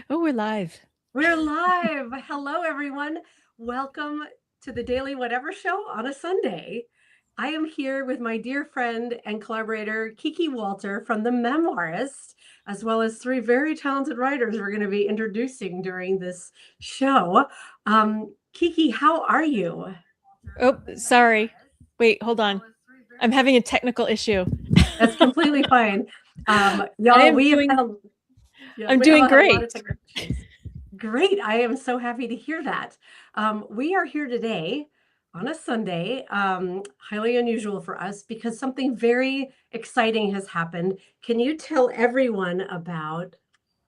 Oh, we're live. We're live. Hello, everyone. Welcome to the Daily Whatever Show on a Sunday. I am here with my dear friend and collaborator, Kiki Walter from The Memoirist, as well as three very talented writers we're going to be introducing during this show. Kiki, how are you? Oh, sorry. Wait, hold on. I'm having a technical issue. That's completely fine. I Y'all, am doing I'm we have doing had a lot of great. technical issues. Great. I am so happy to hear that. We are here today on a Sunday, highly unusual for us because something very exciting has happened. Can you tell everyone about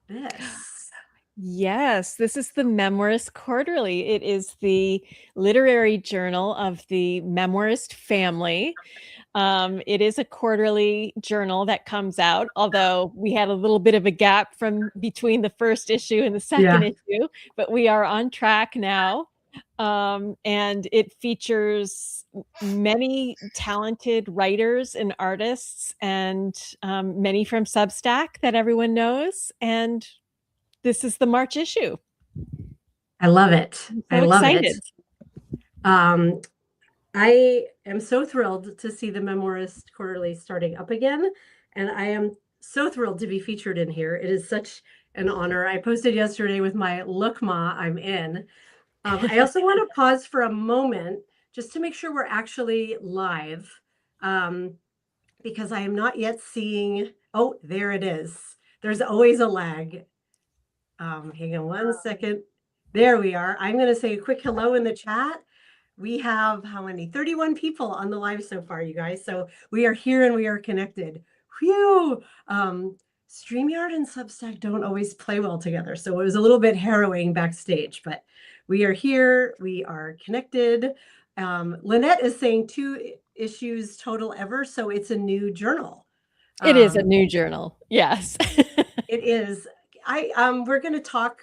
this? Yes, this is the Memoirist Quarterly. It is the literary journal of the Memoirist family. It is a quarterly journal that comes out, although we had a little bit of a gap from between the first issue and the second Yeah. issue, but we are on track now. And it features many talented writers and artists, and many from Substack that everyone knows. And this is the March issue. I love it. I'm I so love it. excited. Um, I am so thrilled to see the Memoirist Quarterly starting up again, and I am so thrilled to be featured in here. It is such an honor. I posted yesterday with my "Look, Ma, I'm in." I also want to pause for a moment just to make sure we're actually live, um, because I am not yet seeing. Oh, there it is. There's always a lag. Hang on one second. There we are. I'm going to say a quick hello in the chat. We have how many? 31 people on the live so far, you guys. So we are here and we are connected. Whew. StreamYard and Substack don't always play well together. So it was a little bit harrowing backstage, but we are here. We are connected. Lynette is saying 2 issues total ever. So it's a new journal. It is a Um, new journal. Yes. it is. We're going to talk.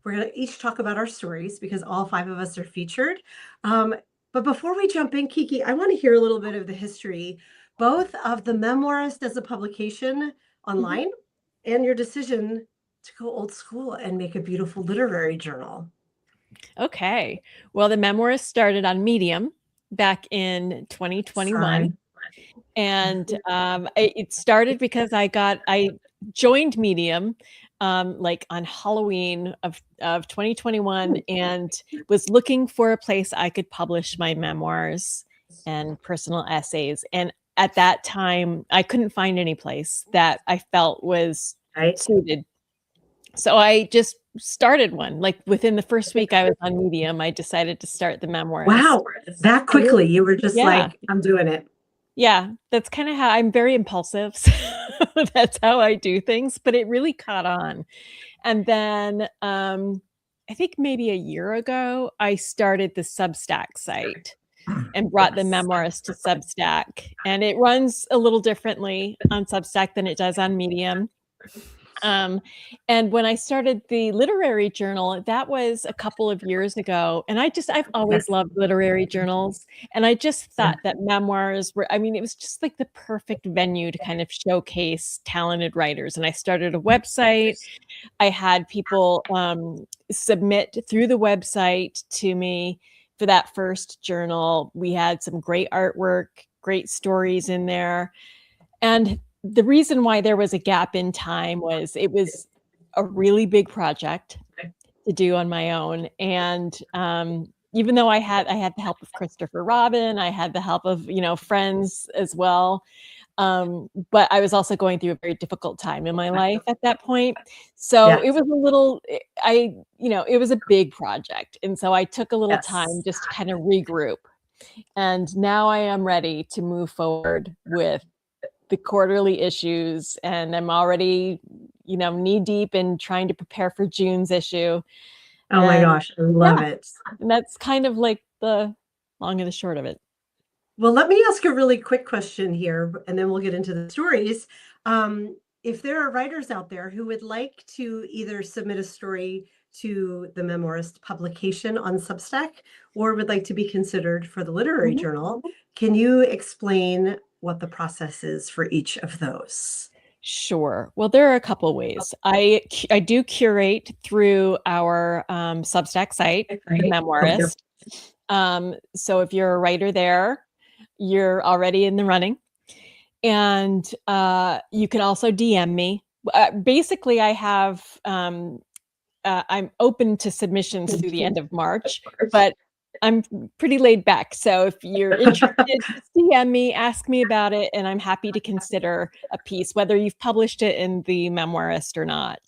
We're going to each talk about our stories because all 5 of us are featured. But before we jump in, Kiki, I want to hear a little bit of the history, both of the Memoirist as a publication Mhm. online and your decision to go old school and make a beautiful literary journal. Okay. Well, the Memoirist started on Medium back in 2021. Sorry. And it started because I joined Medium like on Halloween of 2021, and was looking for a place I could publish my memoirs and personal essays. And at that time, I couldn't find any place that I felt was Right. suited. So I just started one. Like within the first week I was on Medium, I decided to start the Memoirist. Wow. That And quickly, you were just yeah. like, I'm doing it. Yeah, that's kind of how I'm very impulsive. So that's how I do things, but it really caught on. And then I think maybe a year ago, I started the Substack site and brought the Yes. memoirs to Substack. And it runs a little differently on Substack than it does on Medium. Um, and when I started the literary journal, that was a couple of years ago. And I've always Yes. loved literary journals. And I just Yeah. thought that memoirs were, I mean, it was just like the perfect venue to kind of showcase talented writers. And I started a website. I had people submit through the website to me for that first journal. We had some great artwork, great stories in there. And the reason why there was a gap in time was it was a really big project to do on my own. And even though I had the help of Christopher Robin, I had the help of, friends as well. But I was also going through a very difficult time in my life at that point. So Yeah. it was a little, it was a big project. And so I took a little time Yes. just to kind of regroup. And now I am ready to move forward with the quarterly issues, and I'm already, knee deep in trying to prepare for June's issue. Oh my And gosh, I love yeah, it. and that's kind of like the long and the short of it. Well, let me ask a really quick question here, and then we'll get into the stories. If there are writers out there who would like to either submit a story to the Memoirist publication on Substack or would like to be considered for the literary Mhm. journal, can you explain what the process is for each of those? Sure. Well, there are a couple ways. I do curate through our Substack site, The Okay. Memoirist. So if you're a writer there, you're already in the running. And you can also DM me. Basically, I have I'm open to submissions through the end of March, but I'm pretty laid back. So if you're interested, just DM me, ask me about it, and I'm happy to consider a piece, whether you've published it in the Memoirist or not.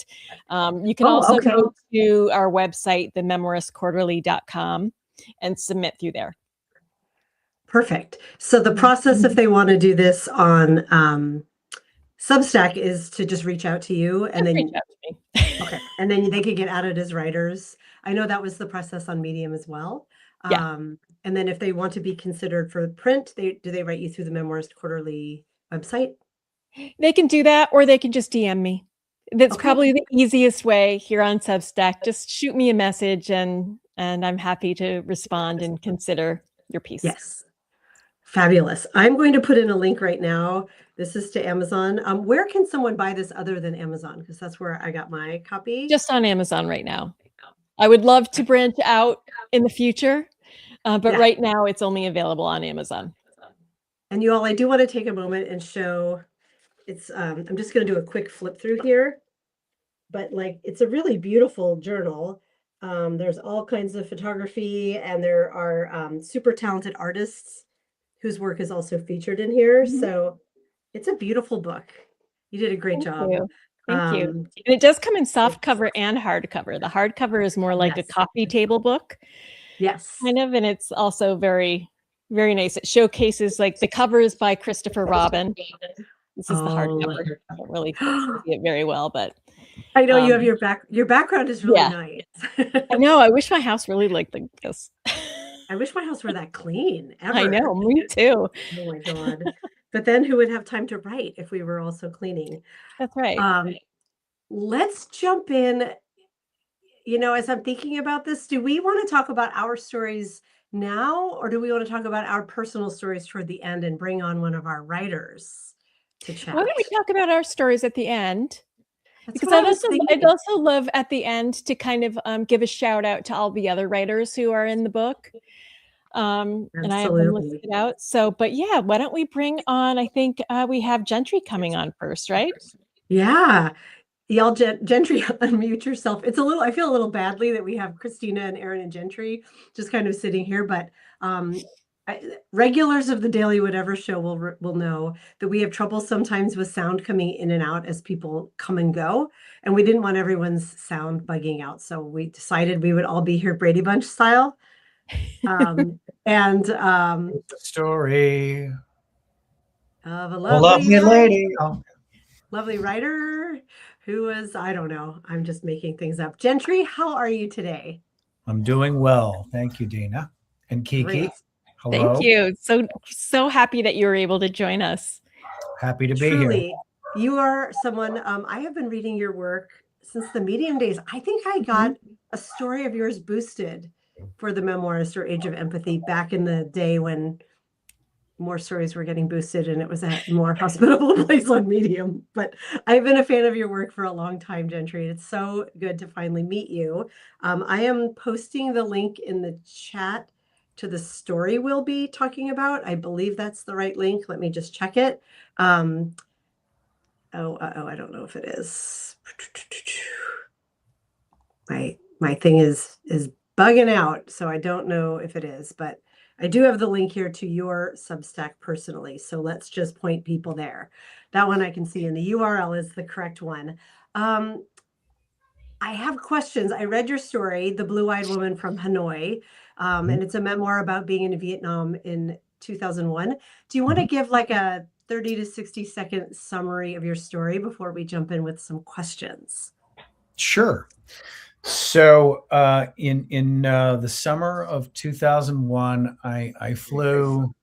You can Oh, also okay. go to our website, thememoiristquarterly.com, and submit through there. Perfect. So the process, if they want to do this on Substack, is to just reach out to you, and Just then reach out to me. okay, and then they could get added as writers. I know that was the process on Medium as well. Yeah, And then if they want to be considered for print, do they write you through the Memoirist Quarterly website? they can do that, or they can just DM me. That's Okay. probably the easiest way here on Substack. Just shoot me a message, and I'm happy to respond and consider your piece. Yes. Fabulous. I'm going to put in a link right now. This is to Amazon. Where can someone buy this other than Amazon? Because that's where I got my copy. Just on Amazon right now. I would love to branch out in the future, but Yeah. right now it's only available on Amazon. And you all, I do want to take a moment and show it's, I'm just going to do a quick flip through here, but like, it's a really beautiful journal. There's all kinds of photography, and there are super talented artists whose work is also featured in here. Mhm. So it's a beautiful book. You did a great Thank job. you. Thank you. And it does come in soft cover and hardcover. The hardcover is more like a Yes. coffee table book, Yes. kind of, and it's also very, very nice. It showcases, like, the cover is by Christopher Robin. This is the hardcover. I don't really see it very well, but I know you have your background is really yeah. nice. I know. I wish my house really looked like this. I wish my house were that clean ever. I know, me too. Oh my God. But then who would have time to write if we were also cleaning? That's right. Let's jump in. You know, as I'm thinking about this, do we want to talk about our stories now, or do we want to talk about our personal stories toward the end and bring on one of our writers to chat? Why don't we talk about our stories at the end? That's Because what I was thinking. I'd also love at the end to kind of give a shout out to all the other writers who are in the book. And I have them Absolutely. listed out. So, but yeah, why don't we bring on, I think we have Gentry coming on first, right? Yeah. Y'all, Gentry, unmute yourself. It's a little, I feel a little badly that we have Christina and Erin and Gentry just kind of sitting here, but regulars of the Daily Whatever show will know that we have trouble sometimes with sound coming in and out as people come and go, and we didn't want everyone's sound bugging out, so we decided we would all be here Brady Bunch style. Story of a lovely lady. Lovely writer who was, I don't know, I'm just making things up. Gentry, how are you today? I'm doing well. Thank you, Dina. And Kiki. Great. Hello. Thank you. So happy that you were able to join us. Happy to be Truly, here. you are someone, I have been reading your work since the Medium days. I think I got a story of yours boosted for the Memoirist or Age of Empathy back in the day when more stories were getting boosted and it was a more hospitable place on Medium. But I've been a fan of your work for a long time, Gentry. It's so good to finally meet you. I am posting the link in the chat to the story we'll be talking about. I believe that's the right link. Let me just check it. I don't know if it is. My thing is bugging out, so I don't know if it is, but I do have the link here to your Substack personally. So let's just point people there. That one I can see, and the URL is the correct one. I have questions. I read your story, The Blue-Eyed Woman from Hanoi, and it's a memoir about being in Vietnam in 2001. Do you want to give like a 30 to 60-second summary of your story before we jump in with some questions? Sure. So in the summer of 2001, I flew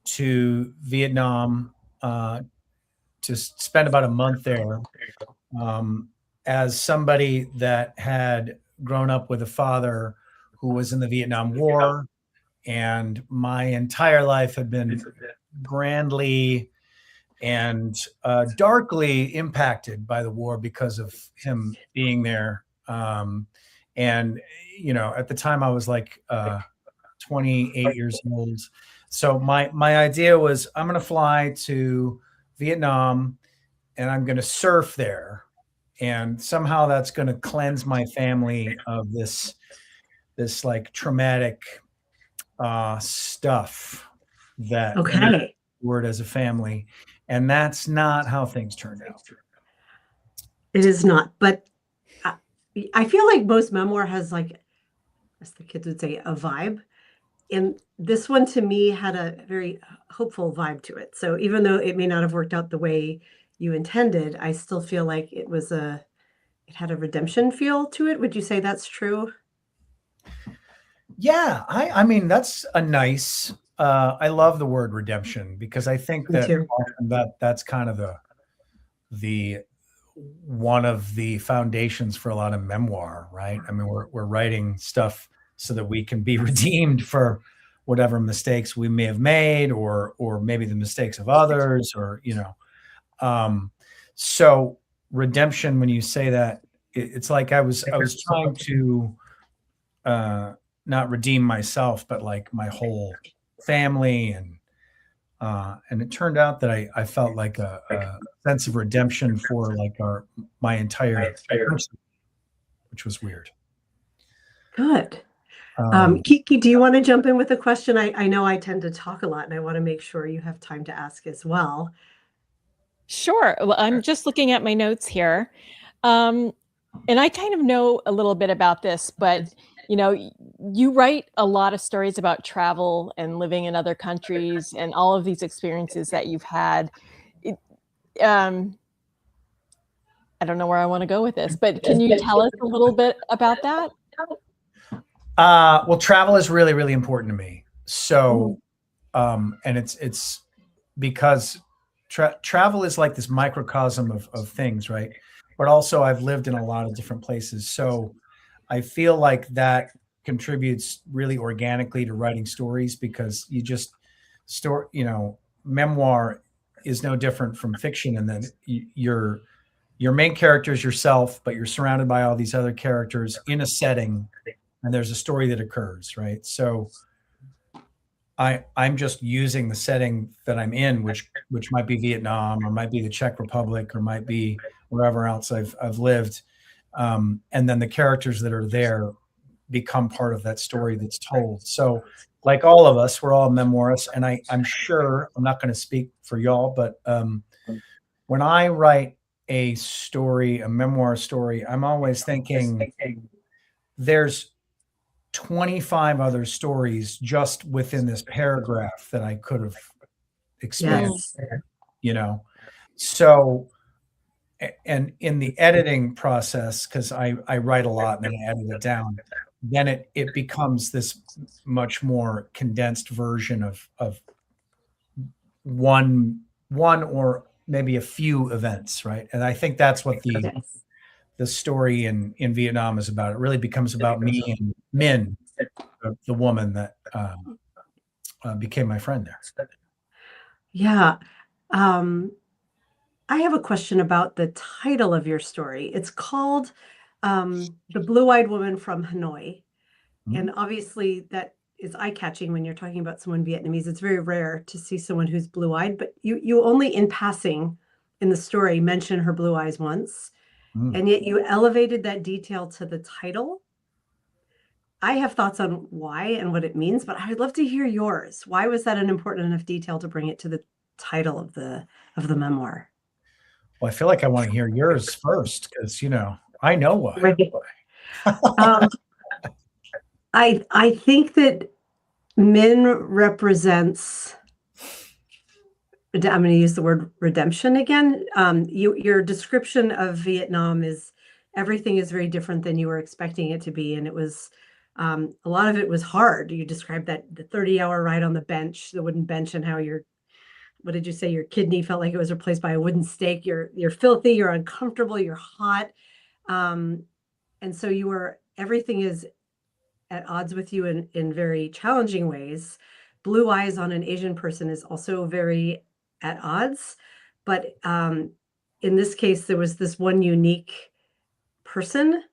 to Vietnam to spend about a month there. As somebody that had grown up with a father who was in the Vietnam War, and my entire life had been grandly and darkly impacted by the war because of him being there. And at the time I was like 28 years old. So my idea was, I'm going to fly to Vietnam and I'm going to surf there, and somehow that's going to cleanse my family of this like traumatic stuff that Okay. word as a family. And that's not how things turned out. It is not, but I feel like most memoir has, like, as the kids would say, a vibe. And this one to me had a very hopeful vibe to it. So even though it may not have worked out the way you intended, I still feel like it had a redemption feel to it. Would you say that's true? Yeah, I mean that's a nice. I love the word redemption, because I think Me that too. often that's kind of the one of the foundations for a lot of memoir, right? I mean, we're writing stuff so that we can be redeemed for whatever mistakes we may have made, or maybe the mistakes of others, or so redemption, when you say that, it's like I was trying to not redeem myself, but like my whole family, and it turned out that I felt like a sense of redemption for like my entire person, which was weird. Good. Kiki, do you want to jump in with a question? I know I tend to talk a lot, and I want to make sure you have time to ask as well. Sure. Well, I'm just looking at my notes here. And I kind of know a little bit about this, but you write a lot of stories about travel and living in other countries and all of these experiences that you've had. I don't know where I want to go with this, but can you tell us a little bit about that? Well, travel is really, really important to me. So, and it's because travel is like this microcosm of things, right? But also I've lived in a lot of different places. So I feel like that contributes really organically to writing stories, because you just memoir is no different from fiction. And then your main character is yourself, but you're surrounded by all these other characters in a setting, and there's a story that occurs, right? So I'm just using the setting that I'm in, which might be Vietnam, or might be the Czech Republic, or might be wherever else I've lived. And then the characters that are there become part of that story that's told. So like all of us, we're all memoirists, and I'm sure, I'm not going to speak for y'all, but when I write a story, a memoir story, I'm always thinking there's 25 other stories just within this paragraph that I could have expanded, So, and in the editing process, because I write a lot and then I edit it down, then it becomes this much more condensed version of one or maybe a few events, right? And I think that's what the story in Vietnam is about. It really becomes about me and Min, the woman that became my friend there. Yeah. I have a question about the title of your story. It's called The Blue-Eyed Woman from Hanoi. And obviously that is eye-catching when you're talking about someone Vietnamese. It's very rare to see someone who's blue-eyed, but you only in passing in the story mention her blue eyes once. And yet you elevated that detail to the title. I have thoughts on why and what it means, but I'd love to hear yours. Why was that an important enough detail to bring it to the title of the memoir? Well, I feel like I want to hear yours first, because I know why. I think that Min represents, I'm going to use the word redemption again. Your description of Vietnam is, everything is very different than you were expecting it to be. And it was, a lot of it was hard. You described the 30-hour ride on the bench, the wooden bench, and how what did you say? Your kidney felt like it was replaced by a wooden stake. You're filthy, you're uncomfortable, you're hot. And so everything is at odds with you in very challenging ways. Blue eyes on an Asian person is also very at odds. But in this case, there was this one unique person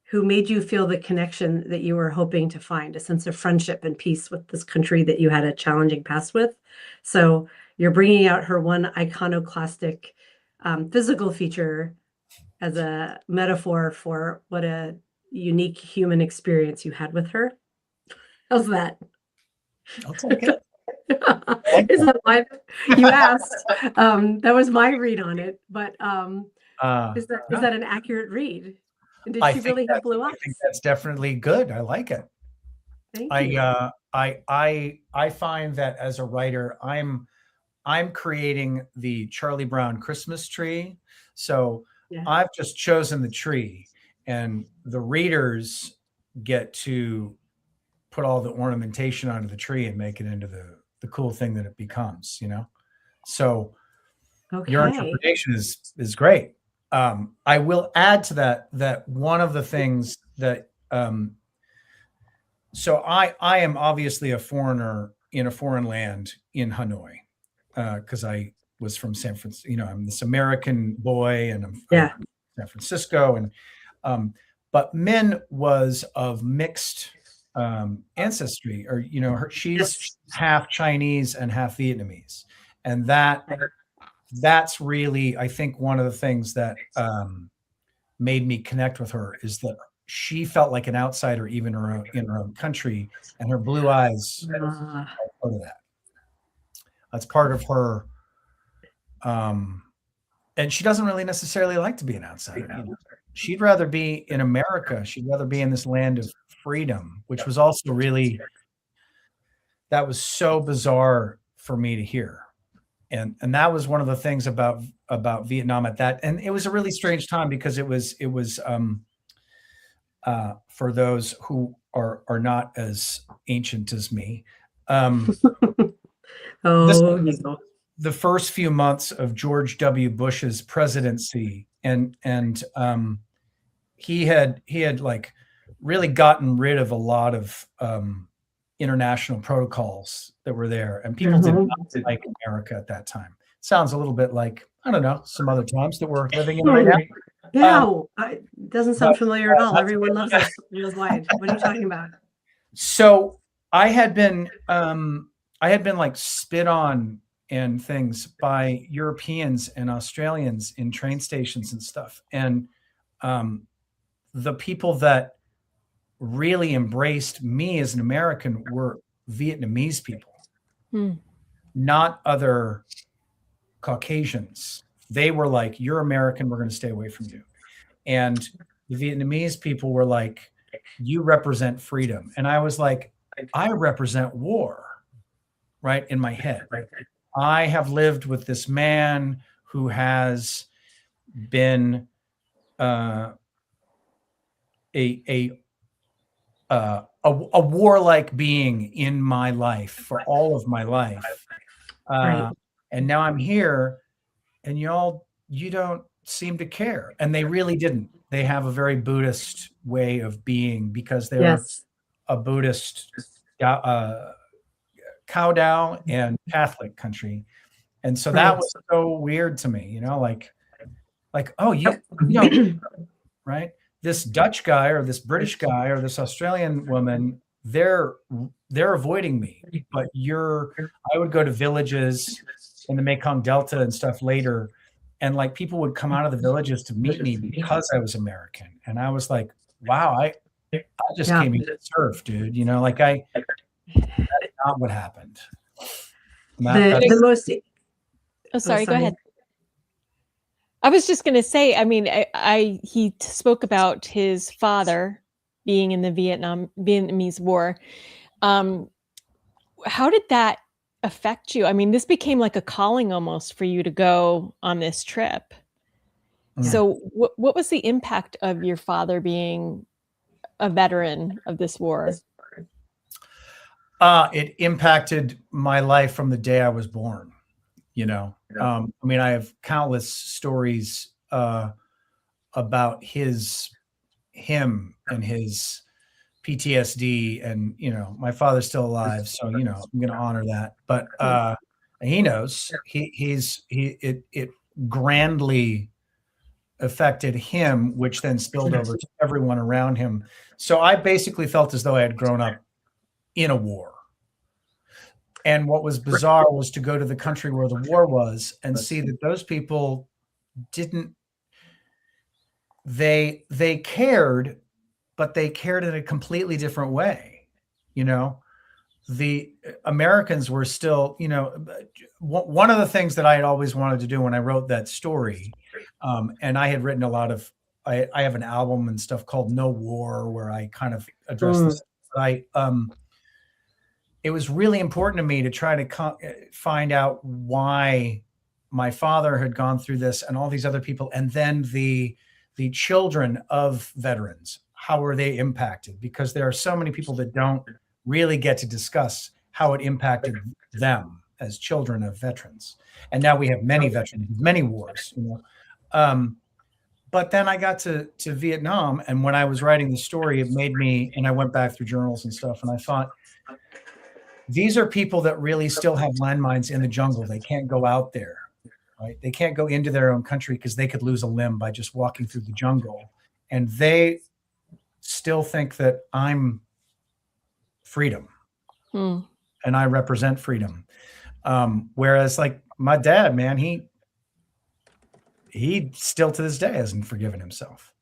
who made you feel the connection that you were hoping to find, a sense of friendship and peace with this country that you had a challenging past with. So you're bringing out her one iconoclastic physical feature as a metaphor for what a unique human experience you had with her. How's that? I'll take it. Is that why you asked? That was my read on it, but is that an accurate read? And did she really have blue eyes? I think that's definitely good. I like it. Thank you. I find that as a writer, I'm creating the Charlie Brown Christmas tree. So Yeah. I've just chosen the tree, and the readers get to put all the ornamentation onto the tree and make it into the cool thing that it becomes, you know? So your interpretation is great. I will add to that one of the things that, so I am obviously a foreigner in a foreign land in Hanoi, because I was from San Francisco, you know, I'm this American boy, and I'm from San Francisco, and but Min was of mixed ancestry, or, you know, she's half Chinese and half Vietnamese, and that's really, I think, one of the things that made me connect with her, is that she felt like an outsider even in her own country, and her blue eyes are part of that. That's part of her, and she doesn't really necessarily like to be an outsider. You know? She'd rather be in America. She'd rather be in this land of freedom, which was also really, that was so bizarre for me to hear. And that was one of the things about Vietnam at that, and it was a really strange time, because it was for those who are not as ancient as me. The first few months of George W. Bush's presidency, and he had like really gotten rid of a lot of international protocols that were there, and people did not like America at that time. Sounds a little bit like, I don't know, some other times that we're living in right now. No, it doesn't sound familiar at all. Everyone loves us worldwide. What are you talking about? So I had been like spit on and things by Europeans and Australians in train stations and stuff, and the people that really embraced me as an American were Vietnamese people, not other Caucasians. They were like, "You're American, we're going to stay away from you." And the Vietnamese people were like, "You represent freedom." And I was like, "I represent war," right? In my head. I have lived with this man who has been a warlike being in my life for all of my life. And now I'm here, and you don't seem to care. And they really didn't. They have a very Buddhist way of being, because they're a Buddhist Cao Dao and Catholic country. And so that was so weird to me, you know, like, oh, you know, right? This Dutch guy or this British guy or this Australian woman, they're avoiding me. But I would go to villages in the Mekong Delta and stuff later, and like people would come out of the villages to meet me because I was American. And I was like, wow, I just came here to surf, dude. You know, like that's not what happened. Sorry, go ahead. I was just going to say, I mean, he spoke about his father being in the Vietnamese War. How did that affect you? I mean, this became like a calling almost for you to go on this trip. So what was the impact of your father being a veteran of this war? It impacted my life from the day I was born. You know, I mean, I have countless stories about him and his PTSD, and, you know, my father's still alive, so, you know, I'm going to honor that. But He knows. It grandly affected him, which then spilled over to everyone around him. So I basically felt as though I had grown up in a war. And what was bizarre was to go to the country where the war was and see that those people didn't, they cared, but they cared in a completely different way. You know, the Americans were still, you know, one of the things that I had always wanted to do when I wrote that story, and I had written a lot of, I have an album and stuff called No War, where I kind of address this. It was really important to me to try to find out why my father had gone through this and all these other people, and then the children of veterans, how were they impacted? Because there are so many people that don't really get to discuss how it impacted them as children of veterans. And now we have many veterans, many wars, you know. But then I got to Vietnam, and when I was writing the story, it made me, and I went back through journals and stuff, and I thought, these are people that really still have landmines in the jungle. They can't go out there, right? They can't go into their own country because they could lose a limb by just walking through the jungle. And they still think that I'm freedom and I represent freedom. Whereas like my dad, man, he still to this day hasn't forgiven himself.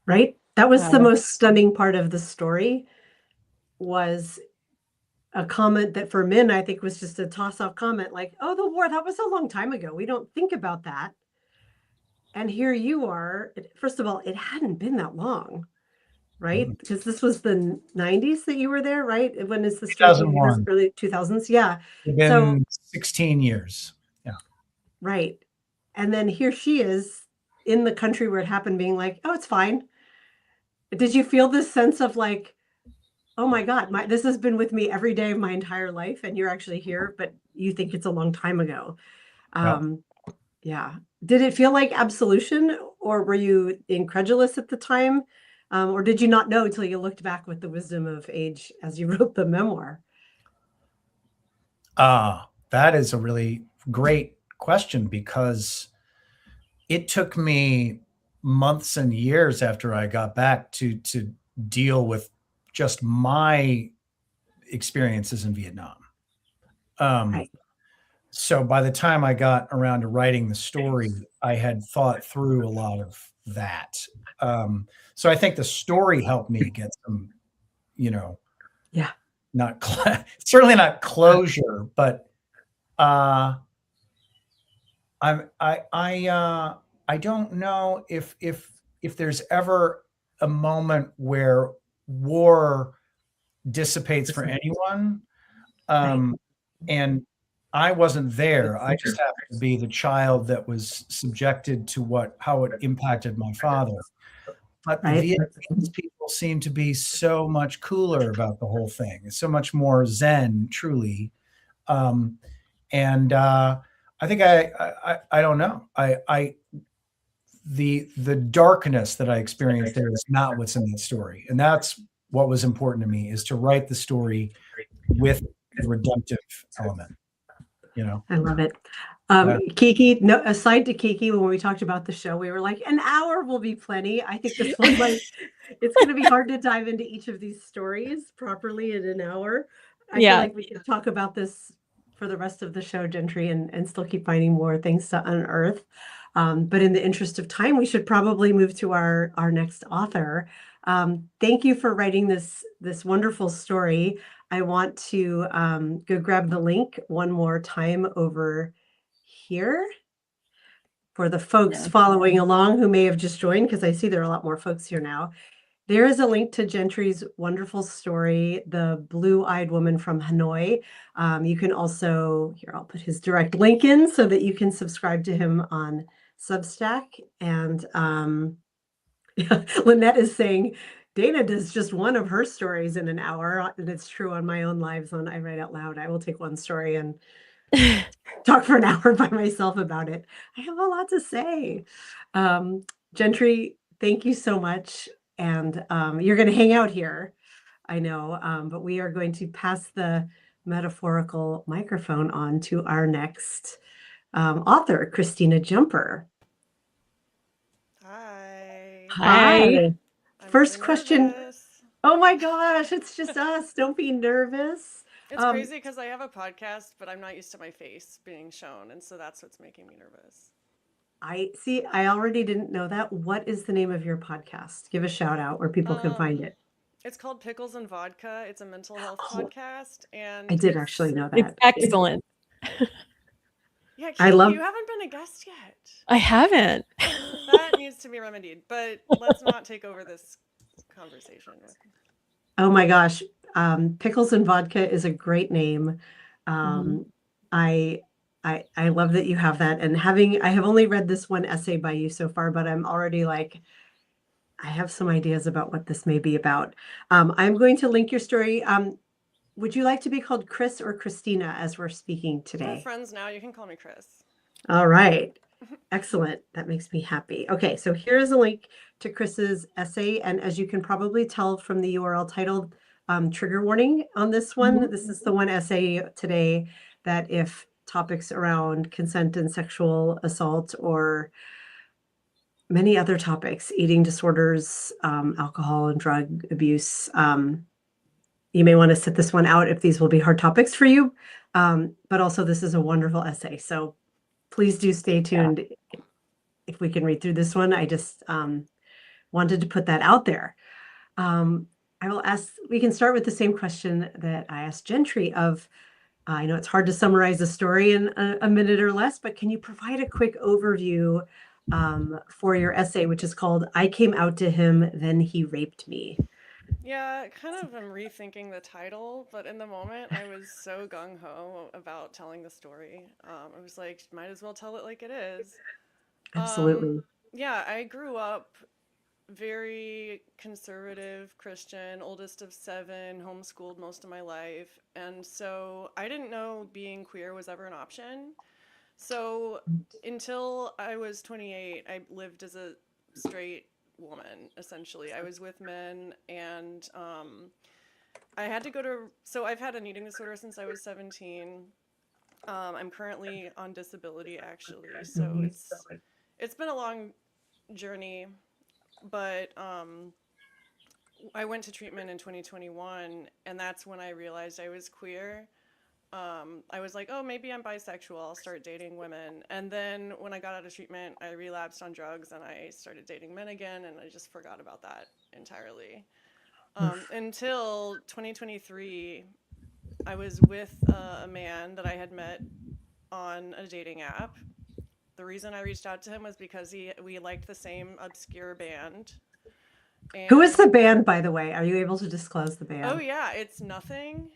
Right. That was the most stunning part of the story, was a comment that for Min, I think, was just a toss-off comment, like, oh, the war, that was a long time ago. We don't think about that. And here you are. First of all, it hadn't been that long, right? Because this was the 90s that you were there, right? When is the 2001. Early 2000s? Yeah. It's been 16 years. Yeah. Right. And then here she is in the country where it happened, being like, oh, it's fine. Did you feel this sense of like, oh my God, this has been with me every day of my entire life, and you're actually here, but you think it's a long time ago? Yeah. Did it feel like absolution, or were you incredulous at the time? Or did you not know until you looked back with the wisdom of age as you wrote the memoir? That is a really great question, because it took me months and years after I got back to deal with just my experiences in Vietnam. Right. So by the time I got around to writing the story, I had thought through a lot of that. So I think the story helped me get some, you know, certainly not closure, but I don't know if there's ever a moment where war dissipates for anyone. And I wasn't there. I just happened to be the child that was subjected to how it impacted my father. But the Vietnamese people seem to be so much cooler about the whole thing. It's so much more zen, truly. And I think I don't know. The darkness that I experienced there is not what's in that story. And that's what was important to me, is to write the story with the redemptive element. You know, I love it. Kiki, no, aside to Kiki, when we talked about the show, we were like, an hour will be plenty. I think this one it's going to be hard to dive into each of these stories properly in an hour. I feel like we could talk about this for the rest of the show, Gentry, and still keep finding more things to unearth. But in the interest of time, we should probably move to our next author. Thank you for writing this wonderful story. I want to go grab the link one more time over here for the folks following along who may have just joined, because I see there are a lot more folks here now. There is a link to Gentry's wonderful story, The Blue-Eyed Woman from Hanoi. You can also, here, I'll put his direct link in so that you can subscribe to him on Substack. And Lynette is saying, Dana does just one of her stories in an hour, and it's true on my own lives on I Write Out Loud. I will take one story and talk for an hour by myself about it. I have a lot to say. Gentry, thank you so much. And you're going to hang out here, I know, but we are going to pass the metaphorical microphone on to our next author, Christina Jumper. Hi. Hi. First really question. nervous. Oh my gosh, it's just us. Don't be nervous. It's crazy because I have a podcast, but I'm not used to my face being shown, and so that's what's making me nervous. I already didn't know that. What is the name of your podcast? Give a shout out where people can find it. It's called Pickles and Vodka. It's a mental health podcast, and I did actually know that. It's excellent. Yeah, Kiki, I love- you haven't been a guest yet. I haven't. That needs to be remedied, but let's not take over this conversation. Oh my gosh. Pickles and Vodka is a great name. I love that you have that. And I have only read this one essay by you so far, but I'm already like, I have some ideas about what this may be about. I'm going to link your story. Would you like to be called Chris or Christina as we're speaking today? We're friends now. You can call me Chris. All right. Excellent. That makes me happy. Okay, so here's a link to Chris's essay. And as you can probably tell from the URL titled trigger warning on this one, this is the one essay today that if topics around consent and sexual assault or many other topics, eating disorders, alcohol and drug abuse, you may want to sit this one out if these will be hard topics for you. But also this is a wonderful essay. So please do stay tuned if we can read through this one. I just wanted to put that out there. We can start with the same question that I asked Gentry of, I know it's hard to summarize a story in a minute or less, but can you provide a quick overview for your essay, which is called I Came Out to Him, Then He Raped Me? Yeah, kind of I'm rethinking the title, but in the moment I was so gung-ho about telling the story. I was like, might as well tell it like it is. Absolutely. Yeah, I grew up very conservative Christian, oldest of 7, homeschooled most of my life. And so I didn't know being queer was ever an option. So until I was 28, I lived as a straight woman, essentially. I was with men, and I had to go to, so I've had an eating disorder since I was 17. I'm currently on disability, actually. So it's been a long journey, but I went to treatment in 2021, and that's when I realized I was queer. I was like, oh, maybe I'm bisexual. I'll start dating women. And then when I got out of treatment, I relapsed on drugs and I started dating men again, and I just forgot about that entirely. Until 2023, I was with a man that I had met on a dating app. The reason I reached out to him was because we liked the same obscure band. And who is the band, by the way? Are you able to disclose the band? Oh, yeah, it's Nothing.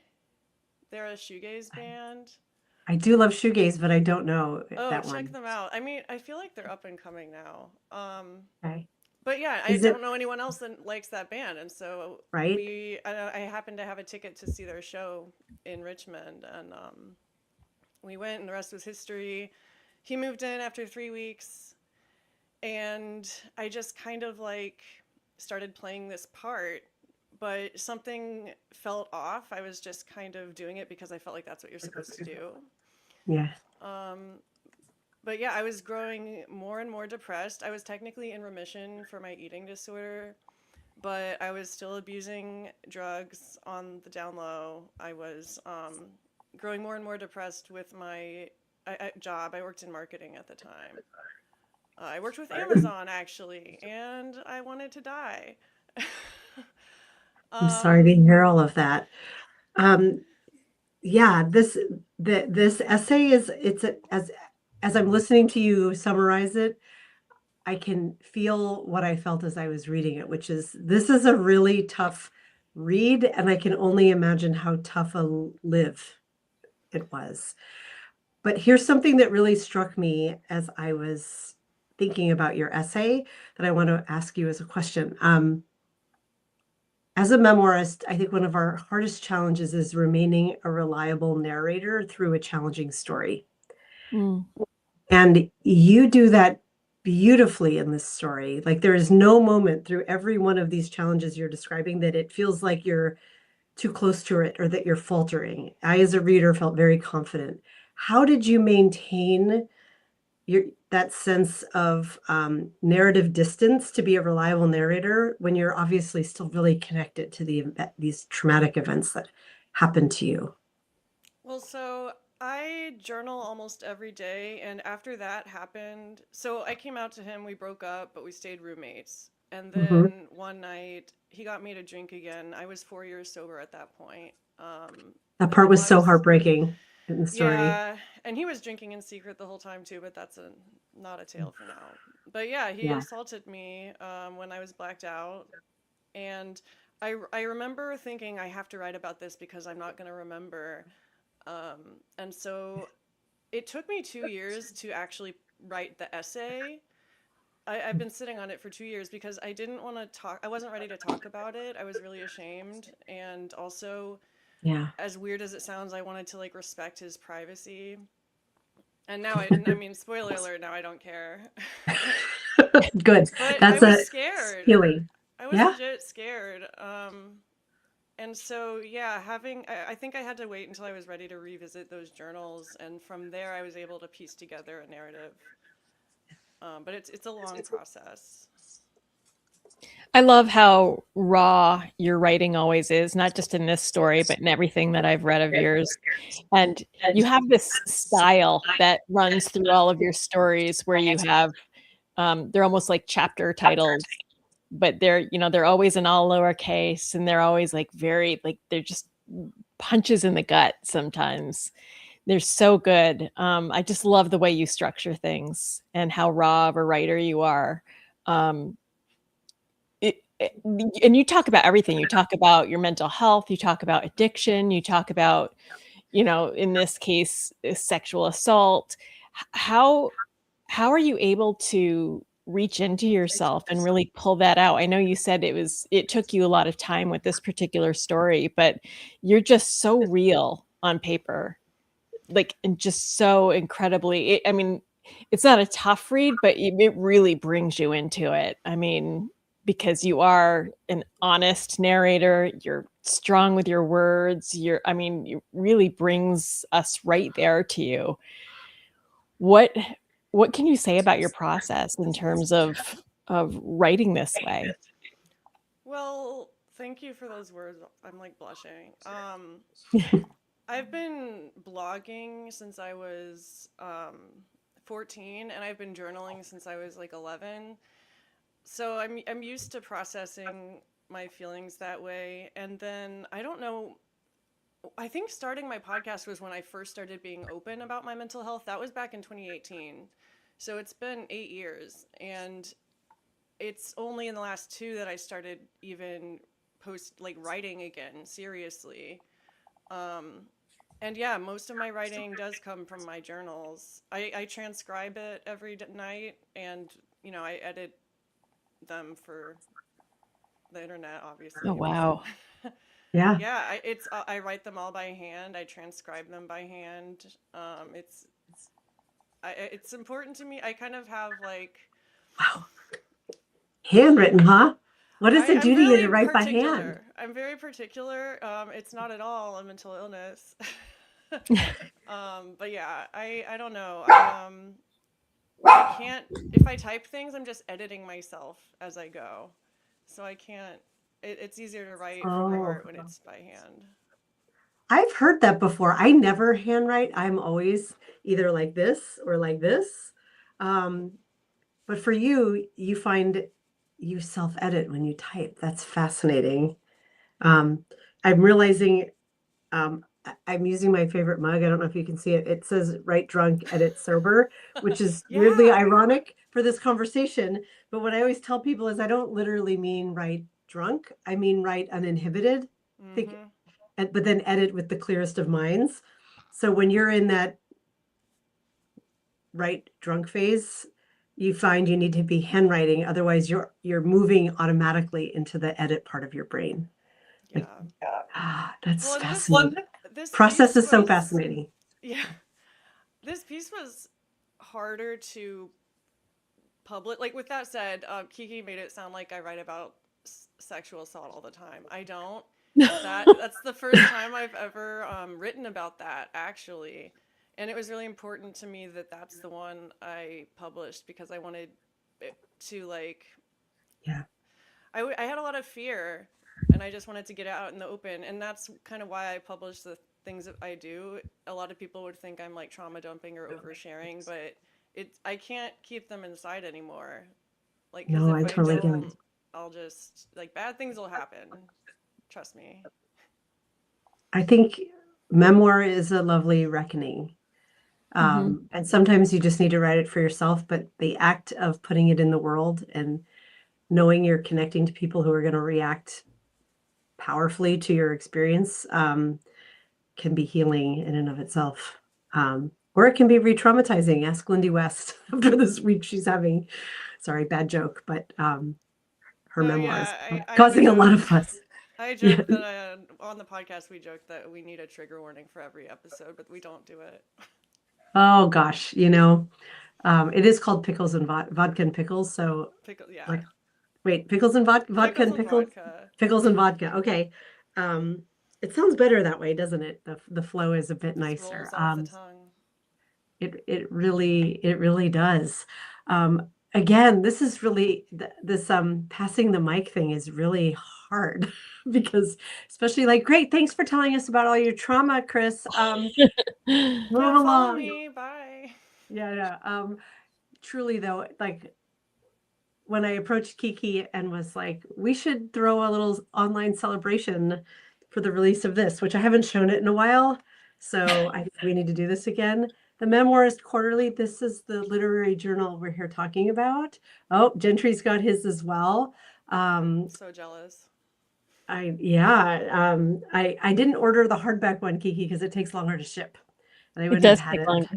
They're a shoegaze band. I do love shoegaze, but I don't know that one. Check them out. I mean, I feel like they're up and coming now. Okay. But yeah, I don't know anyone else that likes that band, and so I happened to have a ticket to see their show in Richmond, and we went, and the rest was history. He moved in after 3 weeks, and I just kind of like started playing this part. But something felt off. I was just kind of doing it because I felt like that's what you're supposed to do. Yeah. But yeah, I was growing more and more depressed. I was technically in remission for my eating disorder, but I was still abusing drugs on the down low. I was growing more and more depressed with my job. I worked in marketing at the time. I worked with Amazon, actually, and I wanted to die. I'm sorry to hear all of that. Yeah, this essay is as I'm listening to you summarize it, I can feel what I felt as I was reading it, which is this is a really tough read, and I can only imagine how tough a live it was. But here's something that really struck me as I was thinking about your essay that I want to ask you as a question. As a memoirist, I think one of our hardest challenges is remaining a reliable narrator through a challenging story. And you do that beautifully in this story. Like there is no moment through every one of these challenges you're describing that it feels like you're too close to it or that you're faltering. I, as a reader, felt very confident. How did you maintain that sense of narrative distance to be a reliable narrator when you're obviously still really connected to these traumatic events that happened to you? Well, so I journal almost every day, and after that happened, so I came out to him, we broke up, but we stayed roommates. And then one night, he got me to drink again. I was 4 years sober at that point. That part was so was heartbreaking in the story. Yeah, and he was drinking in secret the whole time too, but that's not a tale for now. But yeah, he assaulted me when I was blacked out, and I remember thinking I have to write about this because I'm not going to remember. And so it took me 2 years to actually write the essay. I've been sitting on it for 2 years because I didn't want to talk. I wasn't ready to talk about it. I was really ashamed, and also, as weird as it sounds, I wanted to like respect his privacy. And now I mean, spoiler alert, now I don't care. Good. But That's I was scared. healing. I was legit scared. And so, yeah, I think I had to wait until I was ready to revisit those journals. And from there, I was able to piece together a narrative. But it's a long process. I love how raw your writing always is, not just in this story, but in everything that I've read of yours. And you have this style that runs through all of your stories where you have, they're almost like chapter titles, but they're always in all lowercase, and they're always like very, like, they're just punches in the gut sometimes. They're so good. I just love the way you structure things and how raw of a writer you are. And you talk about everything. You talk about your mental health, you talk about addiction, you talk about, in this case, sexual assault. How are you able to reach into yourself and really pull that out? I know you said it took you a lot of time with this particular story, but you're just so real on paper, like, and just so incredibly, I mean, it's not a tough read, but it really brings you into it. I mean, because you are an honest narrator, you're strong with your words, it really brings us right there to you. What can you say about your process in terms of writing this way? Well, thank you for those words. I'm like blushing. I've been blogging since I was 14, and I've been journaling since I was like 11. So I'm used to processing my feelings that way. And then I don't know, I think starting my podcast was when I first started being open about my mental health. That was back in 2018. So it's been 8 years, and it's only in the last 2 that I started even writing again seriously. And yeah, most of my writing does come from my journals. I transcribe it every night, and I edit them for the internet, obviously. Oh, wow. Yeah. Yeah, I write them all by hand. I transcribe them by hand. It's important to me. I kind of have like, Wow. Handwritten, huh? What does it do to you to write by particular. hand? I'm very particular. It's not at all a mental illness. But yeah, I don't know. I can't, if I type things, I'm just editing myself as I go. So I can't, it's easier to write from the heart when it's by hand. I've heard that before. I never handwrite. I'm always either like this or like this. But for you, you find you self-edit when you type. That's fascinating. I'm realizing I'm using my favorite mug. I don't know if you can see it. It says write drunk, edit sober, which is weirdly ironic for this conversation. But what I always tell people is I don't literally mean write drunk. I mean write uninhibited. But then edit with the clearest of minds. So when you're in that write drunk phase, you find you need to be handwriting. Otherwise, you're moving automatically into the edit part of your brain. Yeah. That's fascinating. This process is so fascinating. Yeah. This piece was harder to publish. Like, with that said, Kiki made it sound like I write about sexual assault all the time. I don't. That's the first time I've ever written about that, actually. And it was really important to me that that's the one I published because I wanted it to, like, Yeah. I had a lot of fear and I just wanted to get it out in the open. And that's kind of why I publish the things that I do. A lot of people would think I'm like trauma dumping or oversharing, but I can't keep them inside anymore. Like, because No, if I I totally get it. don't, I'll just, like, bad things will happen. Trust me. I think memoir is a lovely reckoning. And sometimes you just need to write it for yourself, but the act of putting it in the world and knowing you're connecting to people who are going to react powerfully to your experience can be healing in and of itself. Or it can be re-traumatizing. Ask Lindy West after this week she's having, sorry, bad joke, but her No, memoirs yeah, I have a causing a lot joke. of fuss. I Yeah. joke that on the podcast we joke that we need a trigger warning for every episode, but we don't do it. Oh gosh, it is called pickles and vodka and pickles. So Pickle, yeah. like, wait, pickles and vodka Pickles and and pickles, vodka. pickles and vodka. Okay. It sounds better that way, doesn't it? The flow is a bit Just nicer. rolls off the tongue. It really does. Again, this is really this passing the mic thing is really hard because especially like, great, thanks for telling us about all your trauma, Chris. Move Yeah, follow along. me. Bye. Yeah. Truly though, like when I approached Kiki and was like, we should throw a little online celebration for the release of this, which I haven't shown it in a while. So I think we need to do this again. The Memoirist Quarterly, this is the literary journal we're here talking about. Oh, Gentry's got his as well. So jealous. I didn't order the hardback one, Kiki, because it takes longer to ship. And I It wouldn't does have had take it. longer.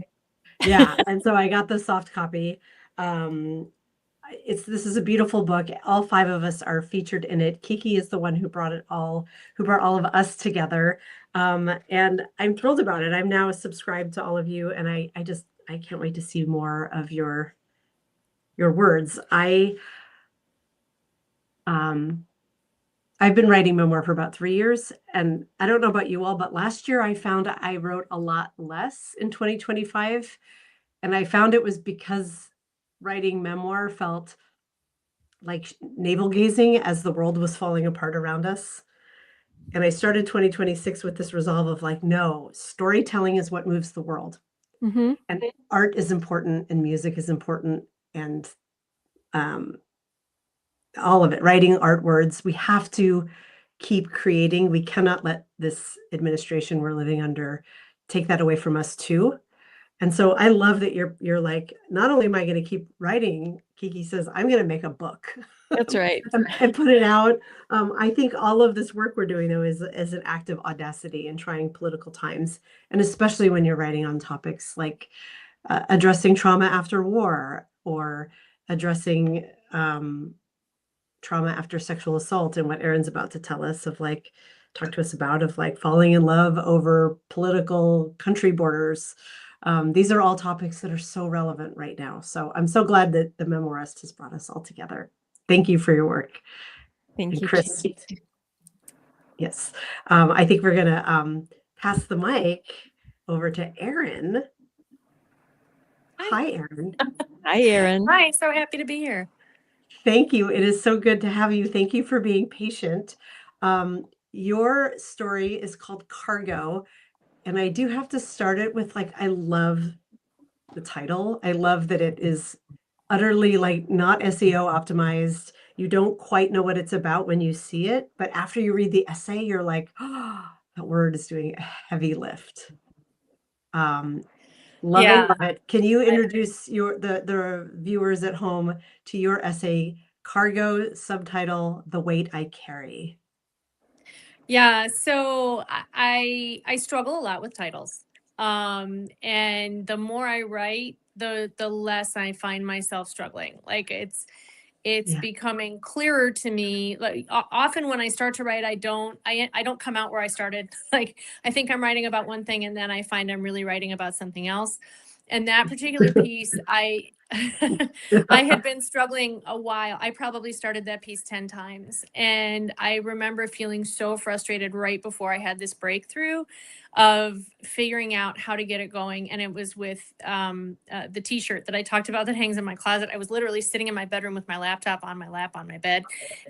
Yeah, and so I got the soft copy. This is a beautiful book. All 5 of us are featured in it. Kiki is the one who brought all of us together. And I'm thrilled about it. I'm now subscribed to all of you, and I can't wait to see more of your words. I've been writing memoir for about 3 years, and I don't know about you all, but last year I found I wrote a lot less in 2025, and I found it was because writing memoir felt like navel gazing as the world was falling apart around us. And I started 2026 with this resolve of like, no, storytelling is what moves the world. Mm-hmm. And art is important and music is important and all of it, writing, art, words. We have to keep creating. We cannot let this administration we're living under take that away from us too. And so I love that you're like, not only am I going to keep writing, Kiki says, I'm going to make a book. That's right. And put it out. I think all of this work we're doing though is an act of audacity in trying political times. And especially when you're writing on topics like addressing trauma after war or addressing trauma after sexual assault and what Erin's about to tell us talk to us about falling in love over political country borders. These are all topics that are so relevant right now. So I'm so glad that the Memoirist has brought us all together. Thank you for your work. Thank you, Chris. Kate. Yes. I think we're going to pass the mic over to Erin. Hi, Erin. Hi, Erin. Hi, so happy to be here. Thank you. It is so good to have you. Thank you for being patient. Your story is called Cargo. And I do have to start it with I love the title. I love that it is utterly not SEO optimized. You don't quite know what it's about when you see it. But after you read the essay, you're like, oh, that word is doing a heavy lift. Love it. Can you introduce the viewers at home to your essay, Cargo, subtitle, The Weight I Carry? Yeah, so I struggle a lot with titles. And the more I write, the less I find myself struggling. It's becoming clearer to me. Like often when I start to write, I don't come out where I started. I think I'm writing about one thing and then I find I'm really writing about something else. And that particular piece, I had been struggling a while. I probably started that piece 10 times. And I remember feeling so frustrated right before I had this breakthrough of figuring out how to get it going. And it was with the t-shirt that I talked about that hangs in my closet. I was literally sitting in my bedroom with my laptop on my lap on my bed.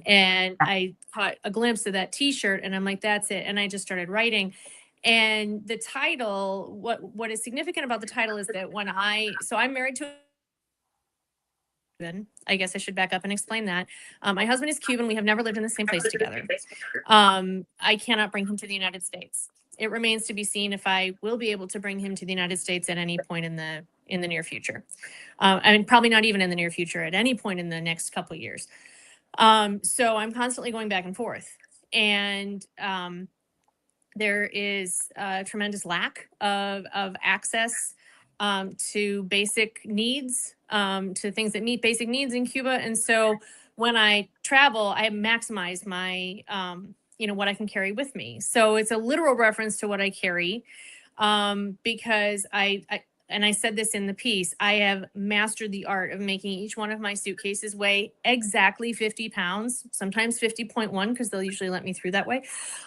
And I caught a glimpse of that t-shirt and I'm like, that's it. And I just started writing. And the title, what is significant about the title is that so I'm married to I guess I should back up and explain that. My husband is Cuban. We have never lived in the same place together. I cannot bring him to the United States. It remains to be seen if I will be able to bring him to the United States at any point in the near future. I mean, probably not even in the near future, at any point in the next couple of years. So I'm constantly going back and forth. And there is a tremendous lack of access to basic needs, to things that meet basic needs in Cuba. And so when I travel, I maximize my, what I can carry with me. So it's a literal reference to what I carry, because I said this in the piece, I have mastered the art of making each one of my suitcases weigh exactly 50 pounds, sometimes 50.1, because they'll usually let me through that way.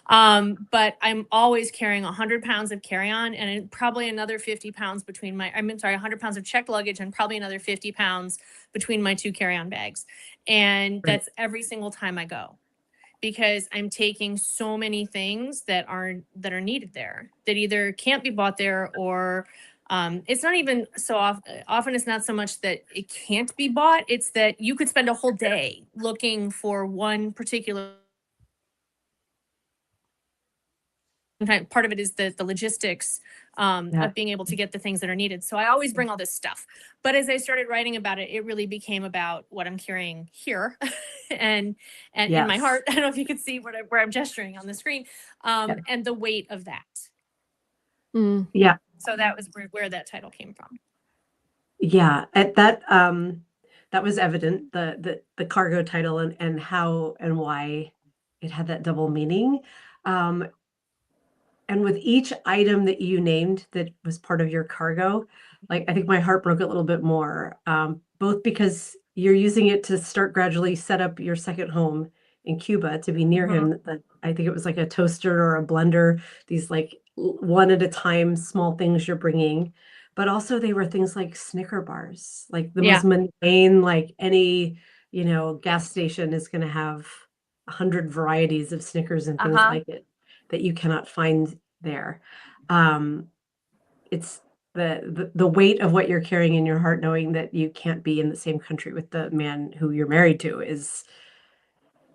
But I'm always carrying 100 pounds of carry-on and probably another 50 pounds 100 pounds of checked luggage and probably another 50 pounds between my 2 carry-on bags. And that's every single time I go, because I'm taking so many things that are needed there that either can't be bought there or it's not even so often it's not so much that it can't be bought. It's that you could spend a whole day looking for one particular. Part of it is the logistics of being able to get the things that are needed. So I always bring all this stuff. But as I started writing about it, it really became about what I'm carrying here and in my heart. I don't know if you could see where I'm gesturing on the screen, and the weight of that. Yeah. So that was where that title came from. Yeah, at that was evident, the cargo title and how and why it had that double meaning. And with each item that you named that was part of your cargo, like I think my heart broke a little bit more, both because you're using it to start gradually set up your second home in Cuba to be near him. I think it was like a toaster or a blender, these like one at a time small things you're bringing. But also they were things like Snicker bars, like the most mundane, like any, gas station is going to have 100 varieties of Snickers and things like it that you cannot find there. It's the weight of what you're carrying in your heart, knowing that you can't be in the same country with the man who you're married to, is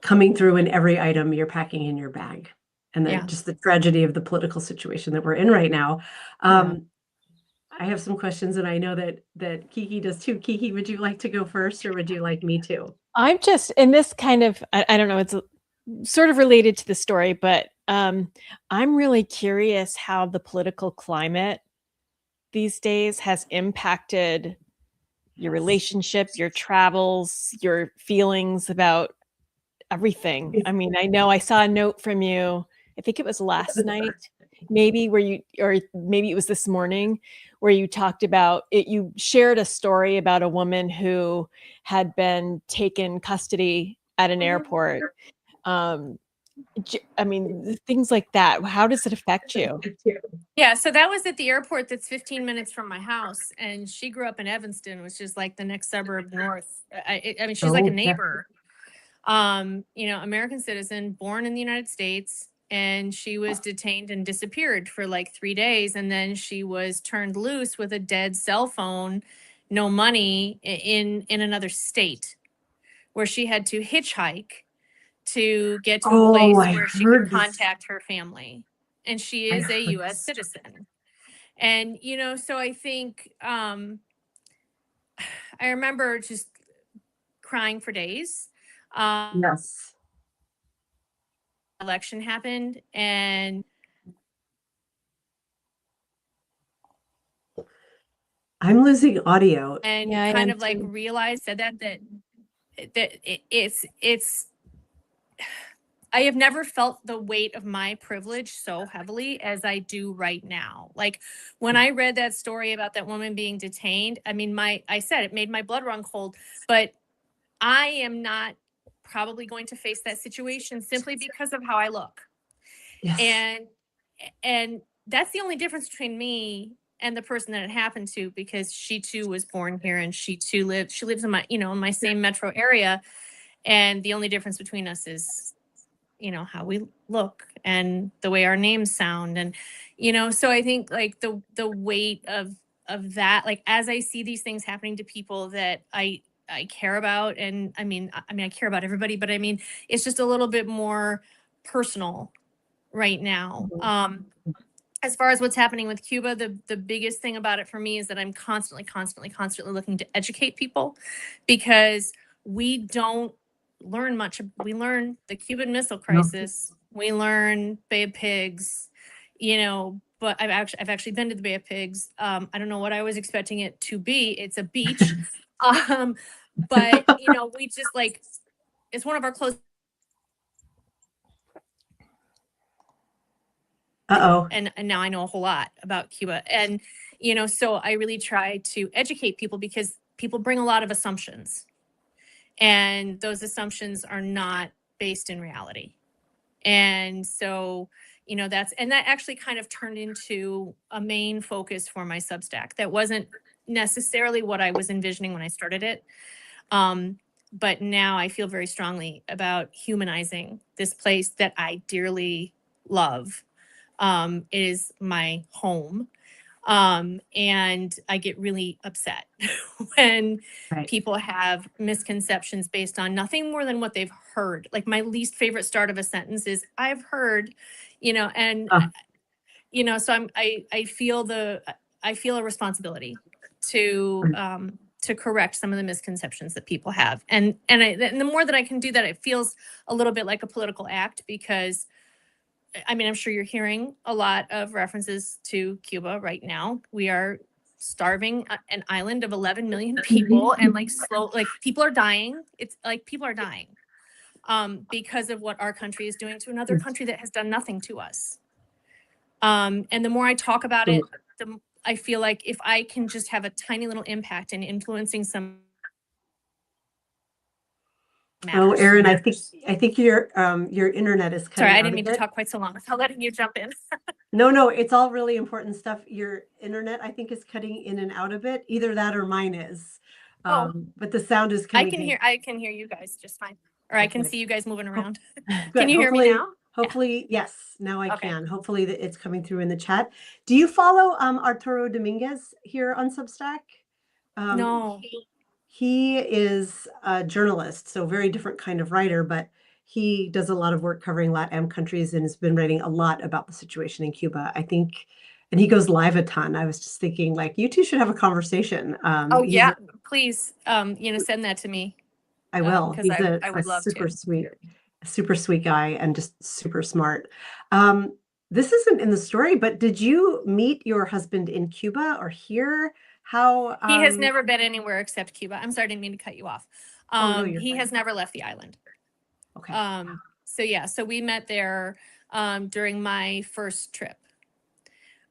coming through in every item you're packing in your bag. And just the tragedy of the political situation that we're in right now. I have some questions, and I know that Kiki does too. Kiki, would you like to go first, or would you like me to? I'm just in this kind of, I don't know, it's sort of related to the story, but I'm really curious how the political climate these days has impacted your relationship, your travels, your feelings about everything. I mean, I know I saw a note from you, I think it was last night, maybe, or maybe it was this morning, where you talked about it. You shared a story about a woman who had been taken custody at an airport. I mean, things like that. How does it affect you? Yeah, so that was at the airport that's 15 minutes from my house, and she grew up in Evanston, which is like the next suburb north. I mean, she's like a neighbor. American citizen, born in the United States, and she was detained and disappeared for like 3 days, and then she was turned loose with a dead cell phone, no money, in another state, where she had to hitchhike to get to a place where she could contact her family. And she is a U.S. citizen. And, so I think I remember just crying for days. Yes. Election happened, and I'm losing audio. And kind of like realized that it's I have never felt the weight of my privilege so heavily as I do right now. Like when I read that story about that woman being detained, I mean, I said it made my blood run cold, but I am not probably going to face that situation simply because of how I look. Yes. And that's the only difference between me and the person that it happened to, because she too was born here and she lives in my, in my same metro area. And the only difference between us is, how we look and the way our names sound. And, so I think like the weight of that, like as I see these things happening to people that I care about, and I mean, I care about everybody, but I mean, it's just a little bit more personal right now. As far as what's happening with Cuba, the biggest thing about it for me is that I'm constantly looking to educate people, because we don't learn much. We learn the Cuban Missile Crisis. We learn Bay of Pigs, but I've actually been to the Bay of Pigs. I don't know what I was expecting it to be. It's a beach. But we just like, it's one of our close. And now I know a whole lot about Cuba. And, so I really try to educate people, because people bring a lot of assumptions. And those assumptions are not based in reality. And so, that actually kind of turned into a main focus for my Substack. That wasn't necessarily what I was envisioning when I started it. But now I feel very strongly about humanizing this place that I dearly love. It is my home. And I get really upset when people have misconceptions based on nothing more than what they've heard. Like my least favorite start of a sentence is I've heard, and so I feel a responsibility to correct some of the misconceptions that people have. And the more that I can do that, it feels a little bit like a political act, because I mean, I'm sure you're hearing a lot of references to Cuba right now. We are starving an island of 11 million people, and people are dying. It's like people are dying because of what our country is doing to another country that has done nothing to us. And the more I talk about it, I feel like if I can just have a tiny little impact in influencing some. Oh, Erin, I think your internet is cutting. Sorry, I didn't mean to talk quite so long without letting you jump in. No, it's all really important stuff. Your internet, I think, is cutting in and out a bit. Either that or mine is. But the sound is coming. I can hear you guys just fine. Or I can see you guys moving around. Good. Can you hear me now? Hopefully, yes. Now I can. Hopefully it's coming through in the chat. Do you follow Arturo Dominguez here on Substack? No. He is a journalist, so very different kind of writer, but he does a lot of work covering LatAm countries and has been writing a lot about the situation in Cuba, I think. And he goes live a ton. I was just thinking, like, you two should have a conversation. Yeah, please, send that to me. I will. He's I would love super sweet guy and just super smart. This isn't in the story, but did you meet your husband in Cuba or here? How he has never been anywhere except Cuba. I'm sorry, I didn't mean to cut you off. He has never left the island. Okay. So we met there during my first trip.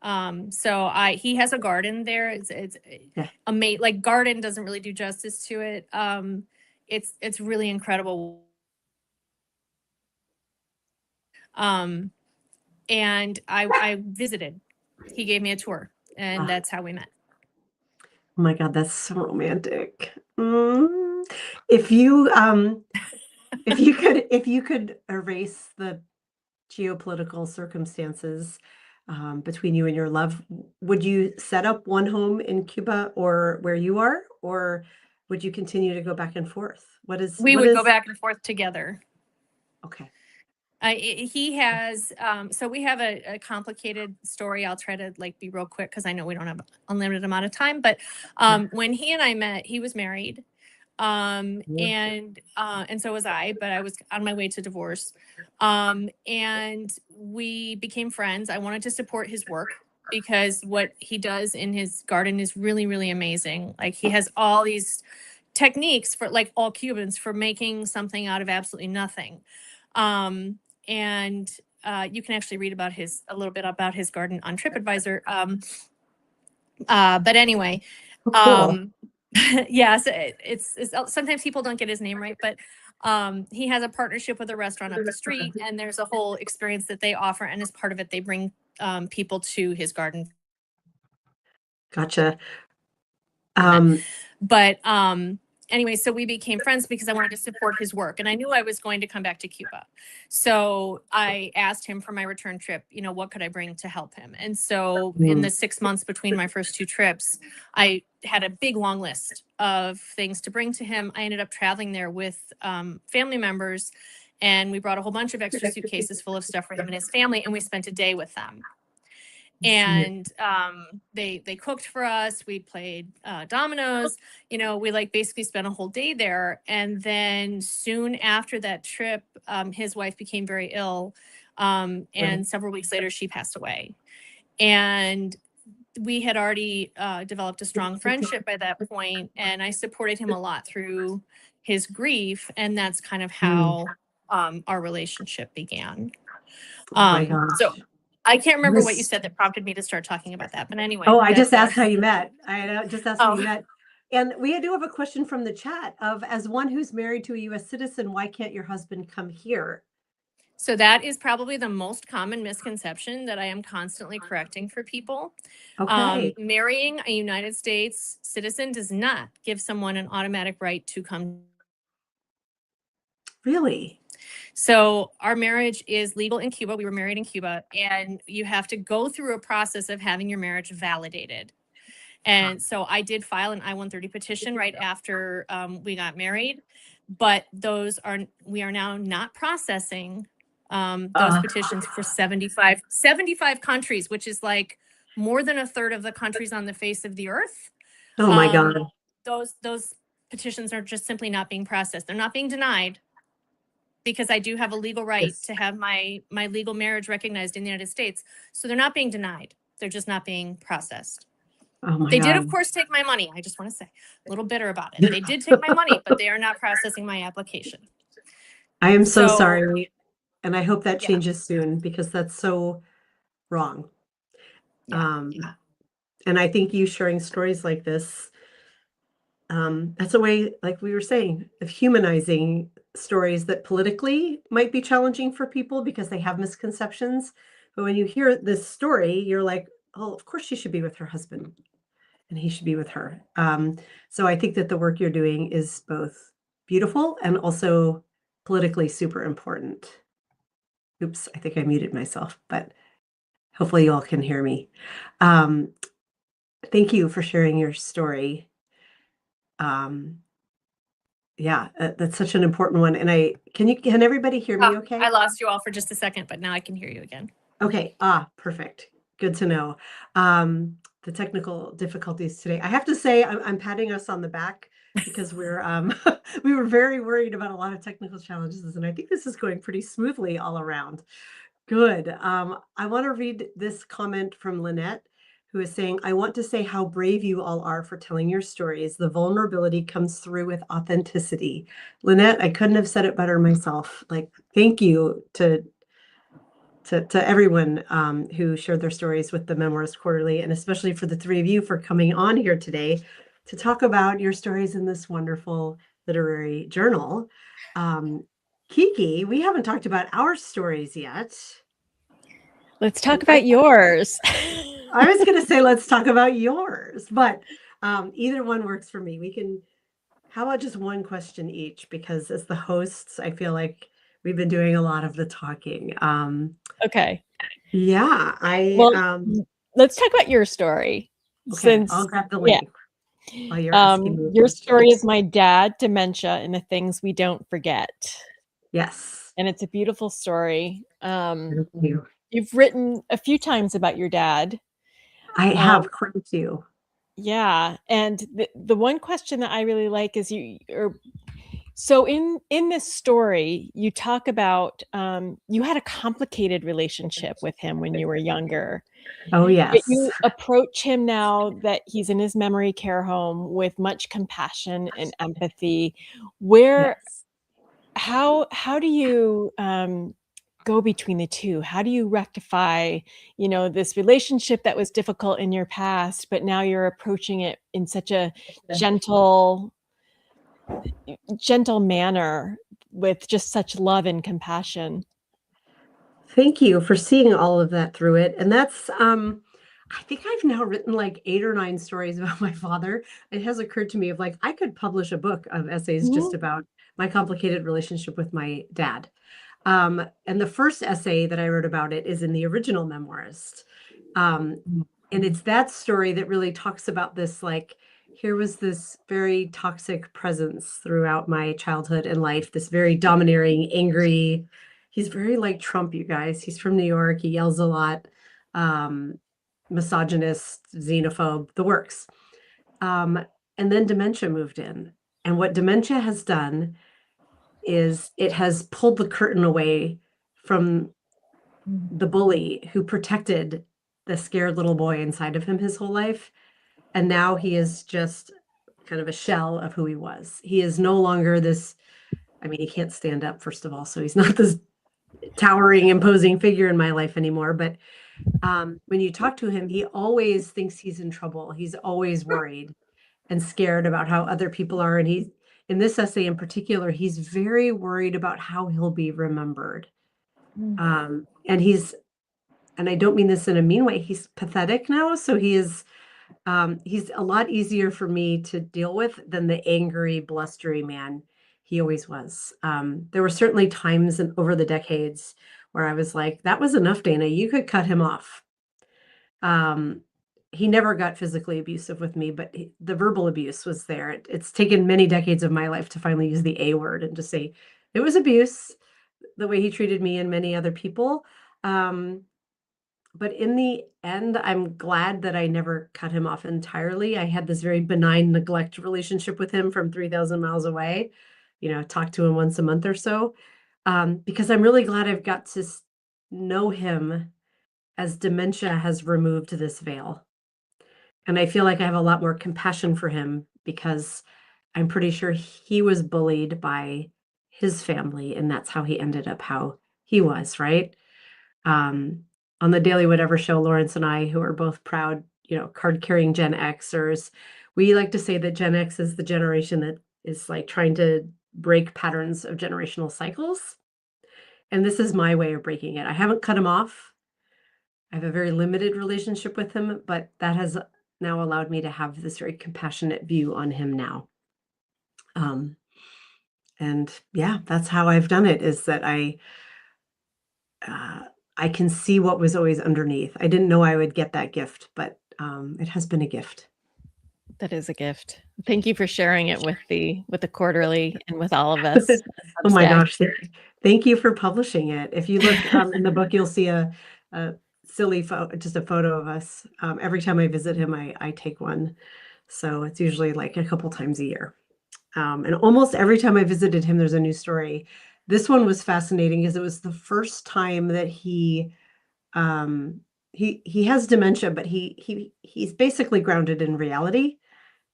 He has a garden there. It's amazing. Like garden doesn't really do justice to it. It's really incredible. And I visited. He gave me a tour, and that's how we met. Oh my God, that's so romantic. If you could erase the geopolitical circumstances between you and your love, would you set up one home in Cuba or where you are, or would you continue to go back and forth? We would go back and forth together. Okay. He has, so we have a complicated story. I'll try to be real quick because I know we don't have unlimited amount of time, but when he and I met, he was married. And so was I, but I was on my way to divorce. And we became friends. I wanted to support his work because what he does in his garden is really, really amazing. Like he has all these techniques for all Cubans for making something out of absolutely nothing. And you can actually read about a little bit about his garden on TripAdvisor. But anyway, Cool. yeah, so it's sometimes people don't get his name right, but he has a partnership with a restaurant up the street, and there's a whole experience that they offer, and as part of it, they bring people to his garden. Gotcha. But anyway, so we became friends because I wanted to support his work, and I knew I was going to come back to Cuba. So I asked him for my return trip, what could I bring to help him? And so in the 6 months between my first 2 trips, I had a big long list of things to bring to him. I ended up traveling there with family members, and we brought a whole bunch of extra suitcases full of stuff for him and his family, and we spent a day with them. And they cooked for us. We played dominoes. We basically spent a whole day there. And then soon after that trip, his wife became very ill, and several weeks later she passed away. And we had already developed a strong friendship by that point, and I supported him a lot through his grief, and that's kind of how our relationship began. Oh my gosh. So I can't remember what you said that prompted me to start talking about that, but anyway. Oh, I just asked how you met. I just asked how Oh. you met. And we do have a question from the chat of, as one who's married to a U.S. citizen, why can't your husband come here? So that is probably the most common misconception that I am constantly correcting for people. Okay. Marrying a United States citizen does not give someone an automatic right to come. Really? So our marriage is legal in Cuba. We were married in Cuba, and you have to go through a process of having your marriage validated. And so I did file an I-130 petition right after we got married, but we are now not processing those petitions for 75 countries, which is like more than a third of the countries on the face of the earth. Oh my God. Those petitions are just simply not being processed. They're not being denied, because I do have a legal right to have my legal marriage recognized in the United States. So they're not being denied. They're just not being processed. Oh my They God. did, of course, take my money. I just want to say, a little bitter about it. They did take my money, but they are not processing my application. I am so So- sorry. And I hope that Yeah. changes soon, because that's so wrong. Yeah. And I think you sharing stories like this, that's a way, like we were saying, of humanizing stories that politically might be challenging for people because they have misconceptions. But when you hear this story, you're like, oh, of course she should be with her husband and he should be with her. So I think that the work you're doing is both beautiful and also politically super important. Oops, I think I muted myself, but hopefully you all can hear me. Thank you for sharing your story. Yeah, that's such an important one. And can everybody hear me okay? I lost you all for just a second, but now I can hear you again. Okay. Perfect. Good to know. The technical difficulties today. I have to say, I'm patting us on the back because we were very worried about a lot of technical challenges, and I think this is going pretty smoothly all around. Good. I want to read this comment from Lynette, who is saying, I want to say how brave you all are for telling your stories. The vulnerability comes through with authenticity. Lynette, I couldn't have said it better myself. Like, thank you to everyone who shared their stories with the Memoirist Quarterly, and especially for the three of you for coming on here today to talk about your stories in this wonderful literary journal. Kiki, we haven't talked about our stories yet. Let's talk about yours. I was going to say, let's talk about yours, but either one works for me. How about just one question each? Because as the hosts, I feel like we've been doing a lot of the talking. Okay. Yeah, let's talk about your story. Okay, I'll grab the link. While you're asking me your story is my dad, dementia, and the things we don't forget. Yes. And it's a beautiful story. Thank you. You've written a few times about your dad. I have quite a few. Yeah. And the one question that I really like is so in this story, you talk about you had a complicated relationship with him when you were younger. Oh, yes. But you approach him now that he's in his memory care home with much compassion and empathy. How do you go between the two? How do you rectify, this relationship that was difficult in your past, but now you're approaching it in such a gentle manner with just such love and compassion? Thank you for seeing all of that through it. And that's, I think I've now written like 8 or 9 stories about my father. It has occurred to me of like, I could publish a book of essays just about my complicated relationship with my dad. And the first essay that I wrote about it is in the original Memoirist. And it's that story that really talks about this, like, here was this very toxic presence throughout my childhood and life, this very domineering, angry. He's very like Trump, you guys. He's from New York. He yells a lot, misogynist, xenophobe, the works. And then dementia moved in. And what dementia has done is it has pulled the curtain away from the bully who protected the scared little boy inside of him his whole life. And now he is just kind of a shell of who he was. He is no longer this, I mean, he can't stand up, first of all, so he's not this towering, imposing figure in my life anymore. But when you talk to him, he always thinks he's in trouble. He's always worried and scared about how other people are. And he's, in this essay in particular, he's very worried about how he'll be remembered. And I don't mean this in a mean way, he's pathetic now. So he's a lot easier for me to deal with than the angry, blustery man he always was. There were certainly times over the decades where I was like, that was enough, Dana, you could cut him off. He never got physically abusive with me, but the verbal abuse was there. It's taken many decades of my life to finally use the A word and just say it was abuse, the way he treated me and many other people. But in the end, I'm glad that I never cut him off entirely. I had this very benign neglect relationship with him from 3,000 miles away, talk to him once a month or so, because I'm really glad I've got to know him as dementia has removed this veil. And I feel like I have a lot more compassion for him because I'm pretty sure he was bullied by his family, and that's how he ended up how he was, right? On the Daily Whatever show, Lawrence and I, who are both proud, card-carrying Gen Xers, we like to say that Gen X is the generation that is like trying to break patterns of generational cycles. And this is my way of breaking it. I haven't cut him off. I have a very limited relationship with him, but that has now allowed me to have this very compassionate view on him now. And yeah, that's how I've done it, is that I can see what was always underneath. I didn't know I would get that gift, but it has been a gift. That is a gift. Thank you for sharing it with the quarterly and with all of us. Oh my gosh. Thank you for publishing it. If you look in the book, you'll see a silly just a photo of us. Every time I visit him, I take one. So it's usually like a couple times a year. And almost every time I visited him, there's a new story. This one was fascinating because it was the first time that he has dementia, but he's basically grounded in reality,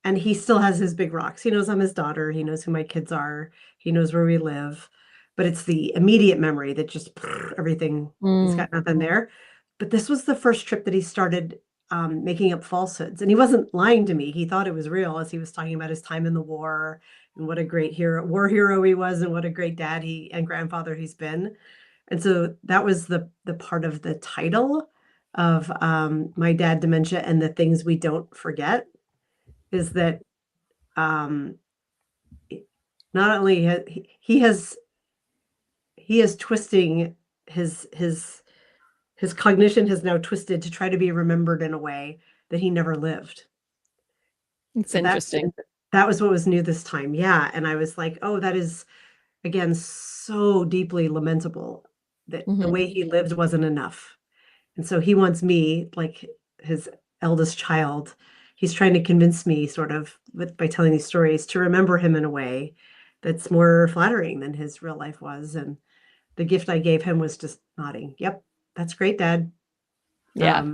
and he still has his big rocks. He knows I'm his daughter. He knows who my kids are. He knows where we live, but it's the immediate memory that just everything. He's got nothing there. But this was the first trip that he started making up falsehoods, and he wasn't lying to me. He thought it was real as he was talking about his time in the war and what a great war hero he was, and what a great dad and grandfather he's been. And so that was the part of the title of My Dad Dementia and the Things We Don't Forget, is that not only he is twisting his cognition has now twisted to try to be remembered in a way that he never lived. It's interesting. That was what was new this time. Yeah. And I was like, oh, that is, again, so deeply lamentable that the way he lived wasn't enough. And so he wants me, like his eldest child, he's trying to convince me sort of by telling these stories to remember him in a way that's more flattering than his real life was. And the gift I gave him was just nodding. Yep. That's great, Dad. Yeah.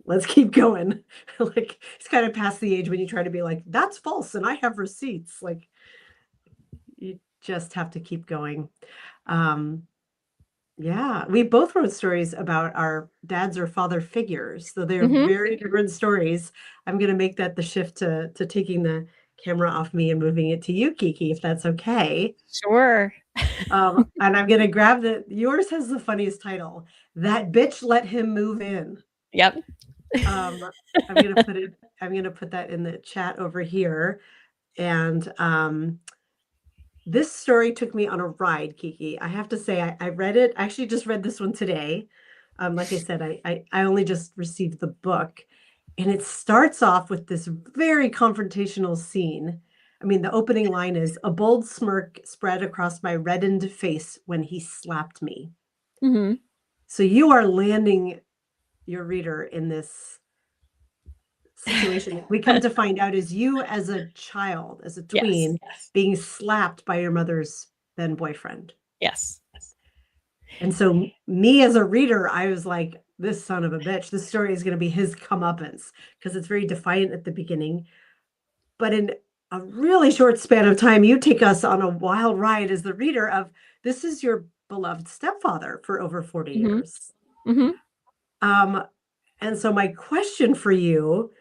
Let's keep going. Like, it's kind of past the age when you try to be like, that's false and I have receipts. Like, you just have to keep going. Yeah, we both wrote stories about our dads or father figures, so they're Mhm. very different stories. I'm gonna make that the shift to taking the camera off me and moving it to you, Kiki, if that's okay. Sure. And I'm gonna grab yours has the funniest title, "That Bitch Let Him Move In." Yep. Um, I'm gonna put that in the chat over here, and, this story took me on a ride, Kiki. I have to say, I read it. I actually just read this one today. Like I said, I only just received the book, and it starts off with this very confrontational scene. I mean, the opening line is a bold smirk spread across my reddened face when he slapped me. Mhm. So you are landing your reader in this situation. We come to find out is you as a child, as a Yes. tween, being slapped by your mother's then boyfriend. Yes. And so me as a reader, I was like, this son of a bitch, this story is going to be his comeuppance because it's very defiant at the beginning. But in a really short span of time, you take us on a wild ride as the reader of this is your beloved stepfather for over 40 Mhm. years. Mhm. Um, and so my question for you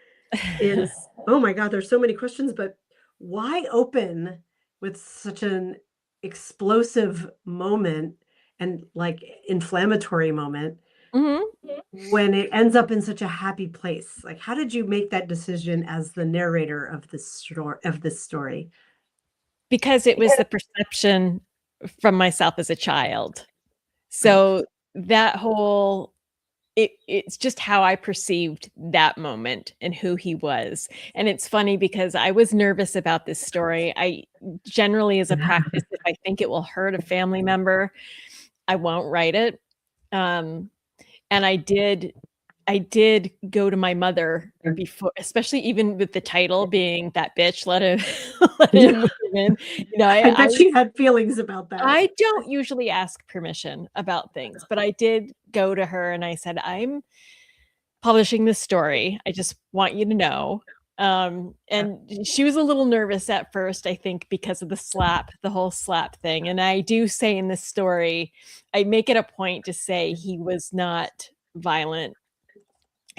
is, oh my God, there's so many questions, but why open with such an explosive moment and like inflammatory moment Mhm. when it ends up in such a happy place? Like, how did you make that decision as the narrator of this story? Because it was the perception from myself as a child. Right. So that whole it's just how I perceived that moment and who he was. And it's funny because I was nervous about this story. I generally, as a practice, if I think it will hurt a family member, I won't write it. Um, and I did go to my mother before, especially even with the title being "That Bitch Let Him Let Him Yeah. Move In." You know, I bet she had feelings about that. I don't usually ask permission about things, but I did go to her and I said, "I'm publishing this story. I just want you to know." And she was a little nervous at first, I think, because of the whole slap thing. And I do say in this story, I make it a point to say he was not violent.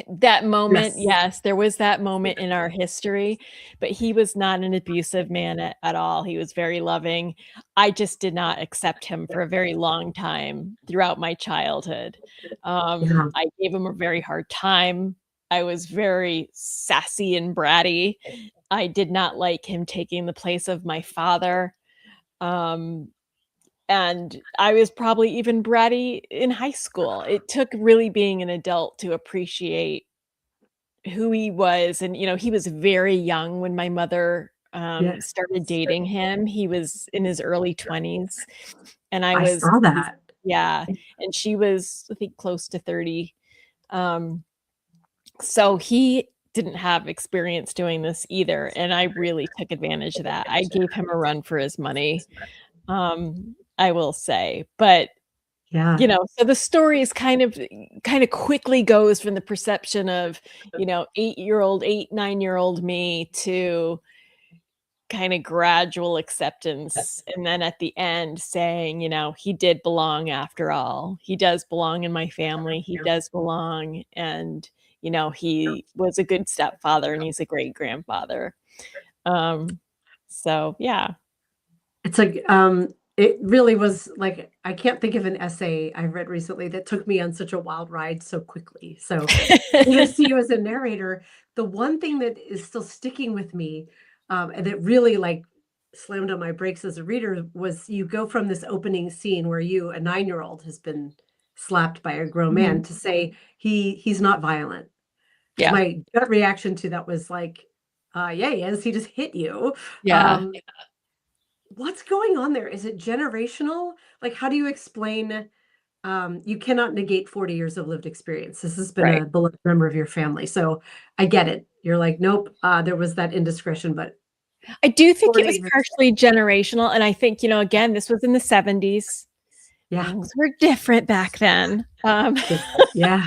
That moment, Yes. yes, there was that moment in our history, but he was not an abusive man at all. He was very loving. I just did not accept him for a very long time throughout my childhood. Yeah. I gave him a very hard time. I was very sassy and bratty. I did not like him taking the place of my father. Um, and I was probably even bratty in high school. It took really being an adult to appreciate who he was, and, he was very young when my mother, Yes. started dating him. He was in his early 20s, and I I was saw that. yeah, and she was, I think, close to 30. Um, so he didn't have experience doing this either, and I really took advantage of that. I gave him a run for his money, I will say, but Yeah. so the story is kind of quickly goes from the perception of, 9-year-old me to kind of gradual acceptance. And then at the end saying, he did belong after all. He does belong in my family. He does belong. And, he was a good stepfather and he's a great grandfather. Um, so yeah. It's like, it really was like, I can't think of an essay I read recently that took me on such a wild ride so quickly. So kudos to you as a narrator. The one thing that is still sticking with me, and that really like slammed on my brakes as a reader was you go from this opening scene where a 9-year-old has been slapped by a grown man Mhm. to say he's not violent. Because Yeah. my gut reaction to that was like, yeah, he is. He just hit you. Yeah. Um, What's going on there? Is it generational? Like, how do you explain, you cannot negate 40 years of lived experience. This has been Right. a beloved member of your family. So I get it. You're like, nope, there was that indiscretion, but I do think it 40 was years. partially generational, and I think, again, this was in the '70s. Yeah. Things were different back then. Yeah. Yeah.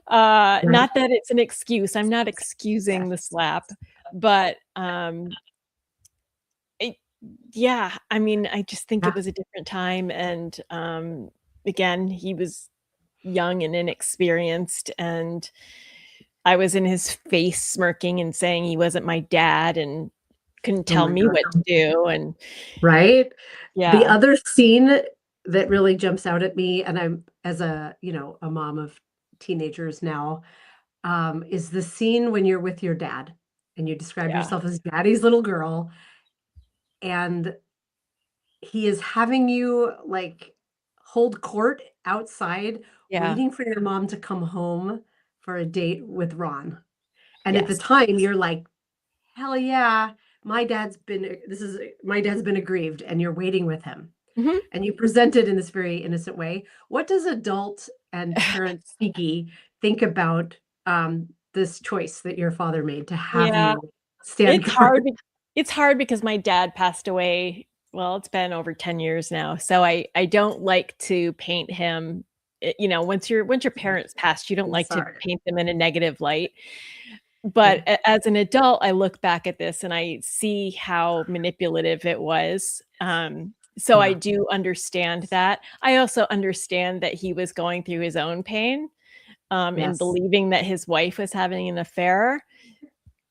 Right. Not that it's an excuse. I'm not excusing the slap, but, it yeah, I mean, I just think it Yeah. was a different time, and, again, he was young and inexperienced, and I was in his face smirking and saying he wasn't my dad and couldn't Oh tell my me gosh. what to do. And Right? The yeah, other scene that really jumps out at me, and I'm as a, a mom of teenagers now, is the scene when you're with your dad and you describe yeah, yourself as daddy's little girl, and he is having you like hold court outside, yeah, waiting for your mom to come home for a date with Ron. And at the yes. time, you're like, hell yeah, my dad's been aggrieved, and you're waiting with him. Mhm. And you present it in this very innocent way. What does adult and parent Kiki think about this choice that your father made to have Yeah, you stand it's hard. guard? It's hard because my dad passed away. Well, it's been over 10 years now. So I don't like to paint him. Once your parents passed, you don't I'm like to sorry. paint them in a negative light. But Yeah. as an adult, I look back at this and I see how manipulative it was. So I Yeah. do understand that. I also understand that he was going through his own pain, in Yes. believing that his wife was having an affair.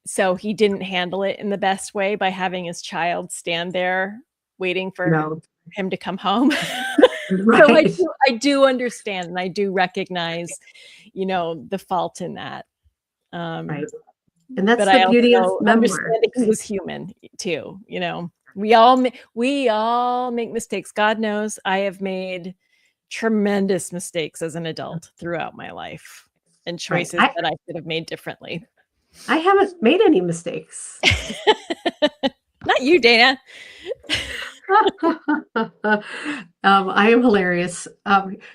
So he didn't handle it in the best way by having his child stand there waiting for No. him to come home. So Right. I do understand, and I do recognize, the fault in that. Right. And that's But the I beauty of also memoir. understand that he was human too. We all make mistakes. God knows I have made tremendous mistakes as an adult throughout my life, and Right. choices that I could have made differently. I haven't made any mistakes. Not you, Dana. I am hilarious.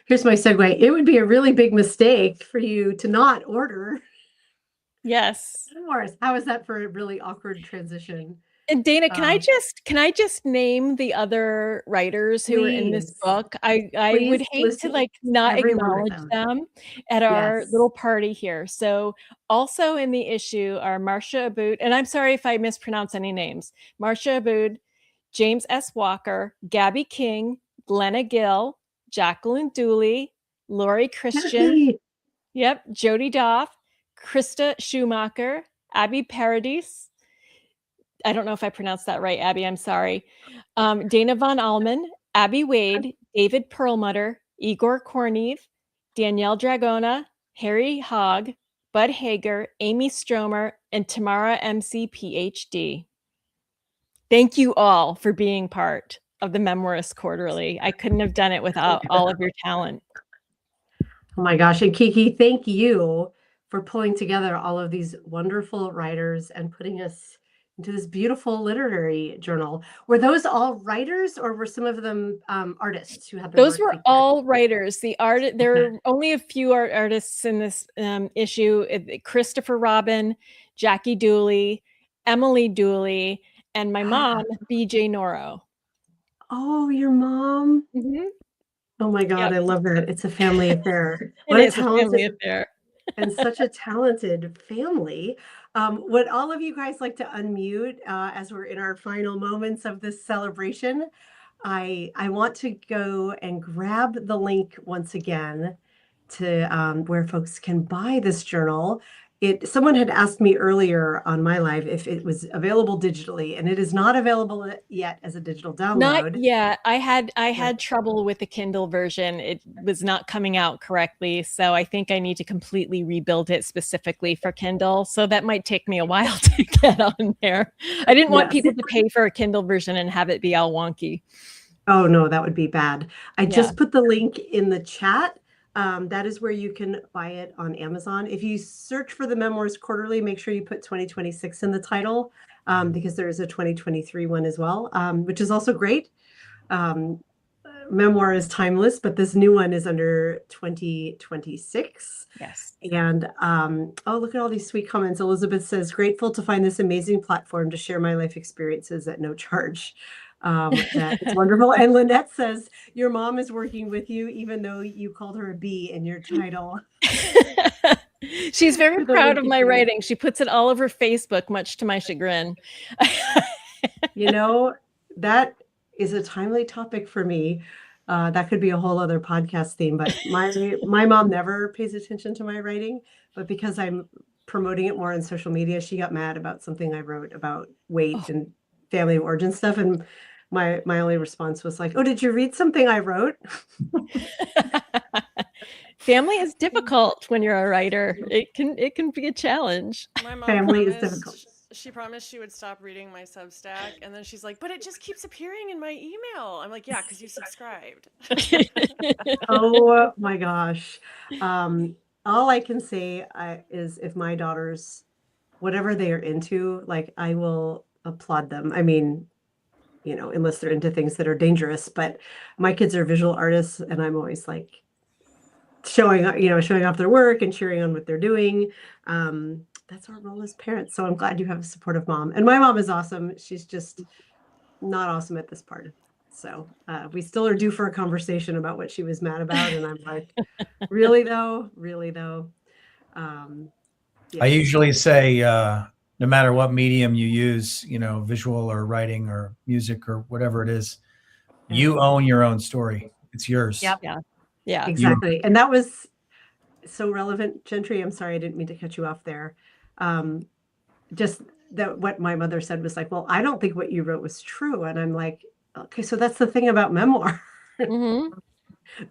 Here's my segue. It would be a really big mistake for you to not order Yes. memoirs. How is that for a really awkward transition? And Dana, can I Um, just name the other writers who are in this please, book? I would please hate list to not every one of acknowledge them. them at our Yes. little party here. So also in the issue are Marcia Abood, and I'm sorry if I mispronounce any names. Marcia Abood, James S. Walker, Gabby King, Glenna Gill, Jacqueline Dooley, Lori Christian, Hey, yep, Jody Doff, Krista Schumacher, Abby Paradis. I don't know if I pronounced that right, Abby. I'm sorry. Dana von Allman, Abby Wade, David Perlmutter, Igor Korneve, Danielle Dragona, Harry Hogg, Bud Hager, Amy Stromer, and Tamara MC PhD. Thank you all for being part of the Memoirist Quarterly. I couldn't have done it without all of your talent. oh my gosh. And Kiki, thank you for pulling together all of these wonderful writers and putting us into this beautiful literary journal. Were those all writers, or were some of them artists who had their Those work were featured? all writers. There Okay. are only a few artists in this issue. Christopher Robin, Jackie Dooley, Emily Dooley, and my mom, BJ Noro. Oh, your mom. Mhm. Oh my God, Yep, I love that. It's a family affair. it What a is a family talented affair. and such a talented family. Would all of you guys like to unmute as we're in our final moments of this celebration? I want to go and grab the link once again to where folks can buy this journal. Someone had asked me earlier on my live if it was available digitally, and it is not available yet as a digital Not download. yet. I had trouble with the Kindle version. It was not coming out correctly, so I think I need to completely rebuild it specifically for Kindle. So that might take me a while to get on there. I didn't want Yes. people to pay for a Kindle version and have it be all wonky. Oh no, that would be bad. I Yeah. just put the link in the chat. That is where you can buy it on Amazon. If you search for the Memoirist Quarterly, make sure you put 2026 in the title, because there is a 2023 one as well, which is also great. Memoir is timeless, but this new one is under 2026. Yes. And oh, look at all these sweet comments. Elizabeth says, grateful to find this amazing platform to share my life experiences at no charge. That is wonderful. And Lynette says, your mom is working with you, even though you called her a bee in your title. She's very proud of my writing. She puts it all over Facebook, much to my chagrin. You know, that is a timely topic for me. That could be a whole other podcast theme, but my mom never pays attention to my writing, but because I'm promoting it more on social media, she got mad about something I wrote about weight and family of origin stuff. And my only response was like, "Oh, did you read something I wrote?" Family is difficult when you're a writer. It can be a challenge. My mom Family is promised, difficult. she promised she would stop reading my Substack, and then she's like, "But it just keeps appearing in my email." I'm like, "Yeah, because you subscribed." Oh my gosh. All I can say is if my daughters, whatever they are into, like I will applaud them. I mean, unless they're into things that are dangerous, but my kids are visual artists and I'm always like showing off their work and cheering on what they're doing. That's our role as parents. So I'm glad you have a supportive mom. And my mom is awesome. She's just not awesome at this part. So we still are due for a conversation about what she was mad about. And I'm like, really though? I usually say, no matter what medium you use, visual or writing or music or whatever it is, you own your own story. It's yours. Yep. Yeah. Exactly. And that was so relevant, Gentry. I'm sorry, I didn't mean to cut you off there. Just that what my mother said was like, well, I don't think what you wrote was true. And I'm like, okay, so that's the thing about memoir. Mm-hmm.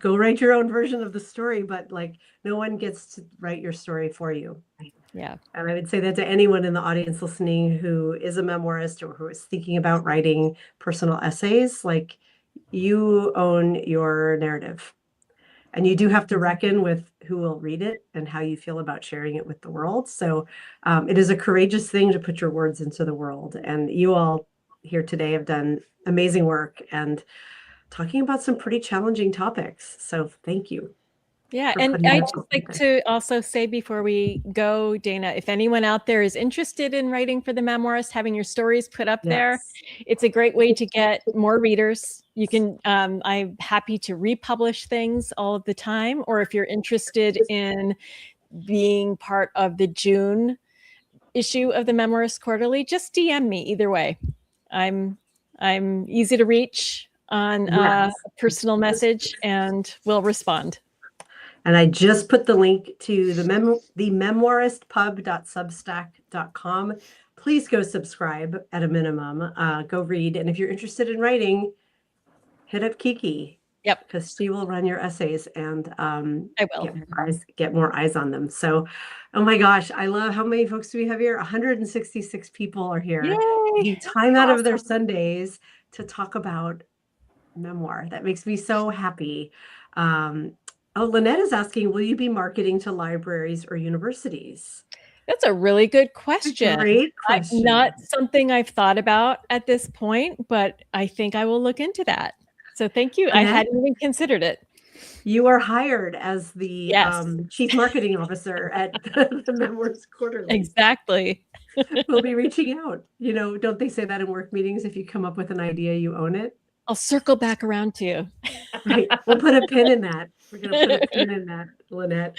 Go write your own version of the story, but like no one gets to write your story for you. Yeah. And I would say that to anyone in the audience listening who is a memoirist or who is thinking about writing personal essays, like you own your narrative. And you do have to reckon with who will read it and how you feel about sharing it with the world. So it is a courageous thing to put your words into the world. And you all here today have done amazing work and talking about some pretty challenging topics. So thank you. Yeah. And I'd just like to also say before we go, Dana, if anyone out there is interested in writing for the Memoirist, having your stories put up there, it's a great way to get more readers. You can, I'm happy to republish things all of the time. Or if you're interested in being part of the June issue of the Memoirist Quarterly, just DM me either way. I'm easy to reach on a personal message and will respond. And I just put the link to the memoiristpub.substack.com. Please go subscribe at a minimum. Go read. And if you're interested in writing, hit up Kiki. Yep. Because she will run your essays and I will get more eyes on them. So, oh my gosh, I love how many folks do we have here? 166 people are here. Yay! Time out of their Sundays to talk about memoir. That makes me so happy. Oh, Lynette is asking, will you be marketing to libraries or universities? That's a really good question. Great question. Not something I've thought about at this point, but I think I will look into that. So thank you. Lynette, I hadn't even considered it. You are hired as the chief marketing officer at the Memoirist Quarterly. Exactly. We'll be reaching out. Don't they say that in work meetings? If you come up with an idea, you own it. I'll circle back around to you. Right. We'll put a pin in that. We're going to put a pin in that, Lynette.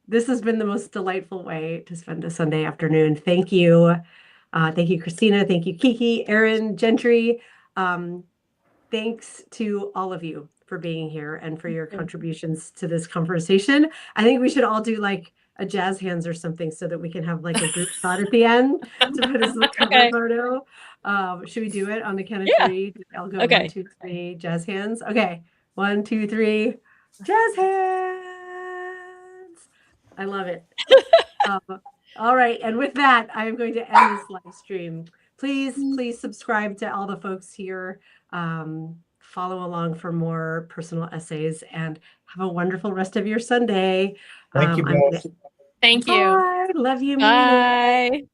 This has been the most delightful way to spend a Sunday afternoon. Thank you. Thank you, Christina. Thank you, Kiki, Erin, Gentry. Thanks to all of you for being here and for your contributions to this conversation. I think we should all do like a jazz hands or something so that we can have like a group shot at the end to put as the cover photo. Should we do it on the count of three? I'll go 1, 2, 3, jazz hands. Okay, 1, 2, 3, jazz hands. I love it. All right, and with that, I am going to end this live stream. Please subscribe to all the folks here. Follow along for more personal essays and have a wonderful rest of your Sunday. Thank you both. Thank you. Bye. Love you. Bye.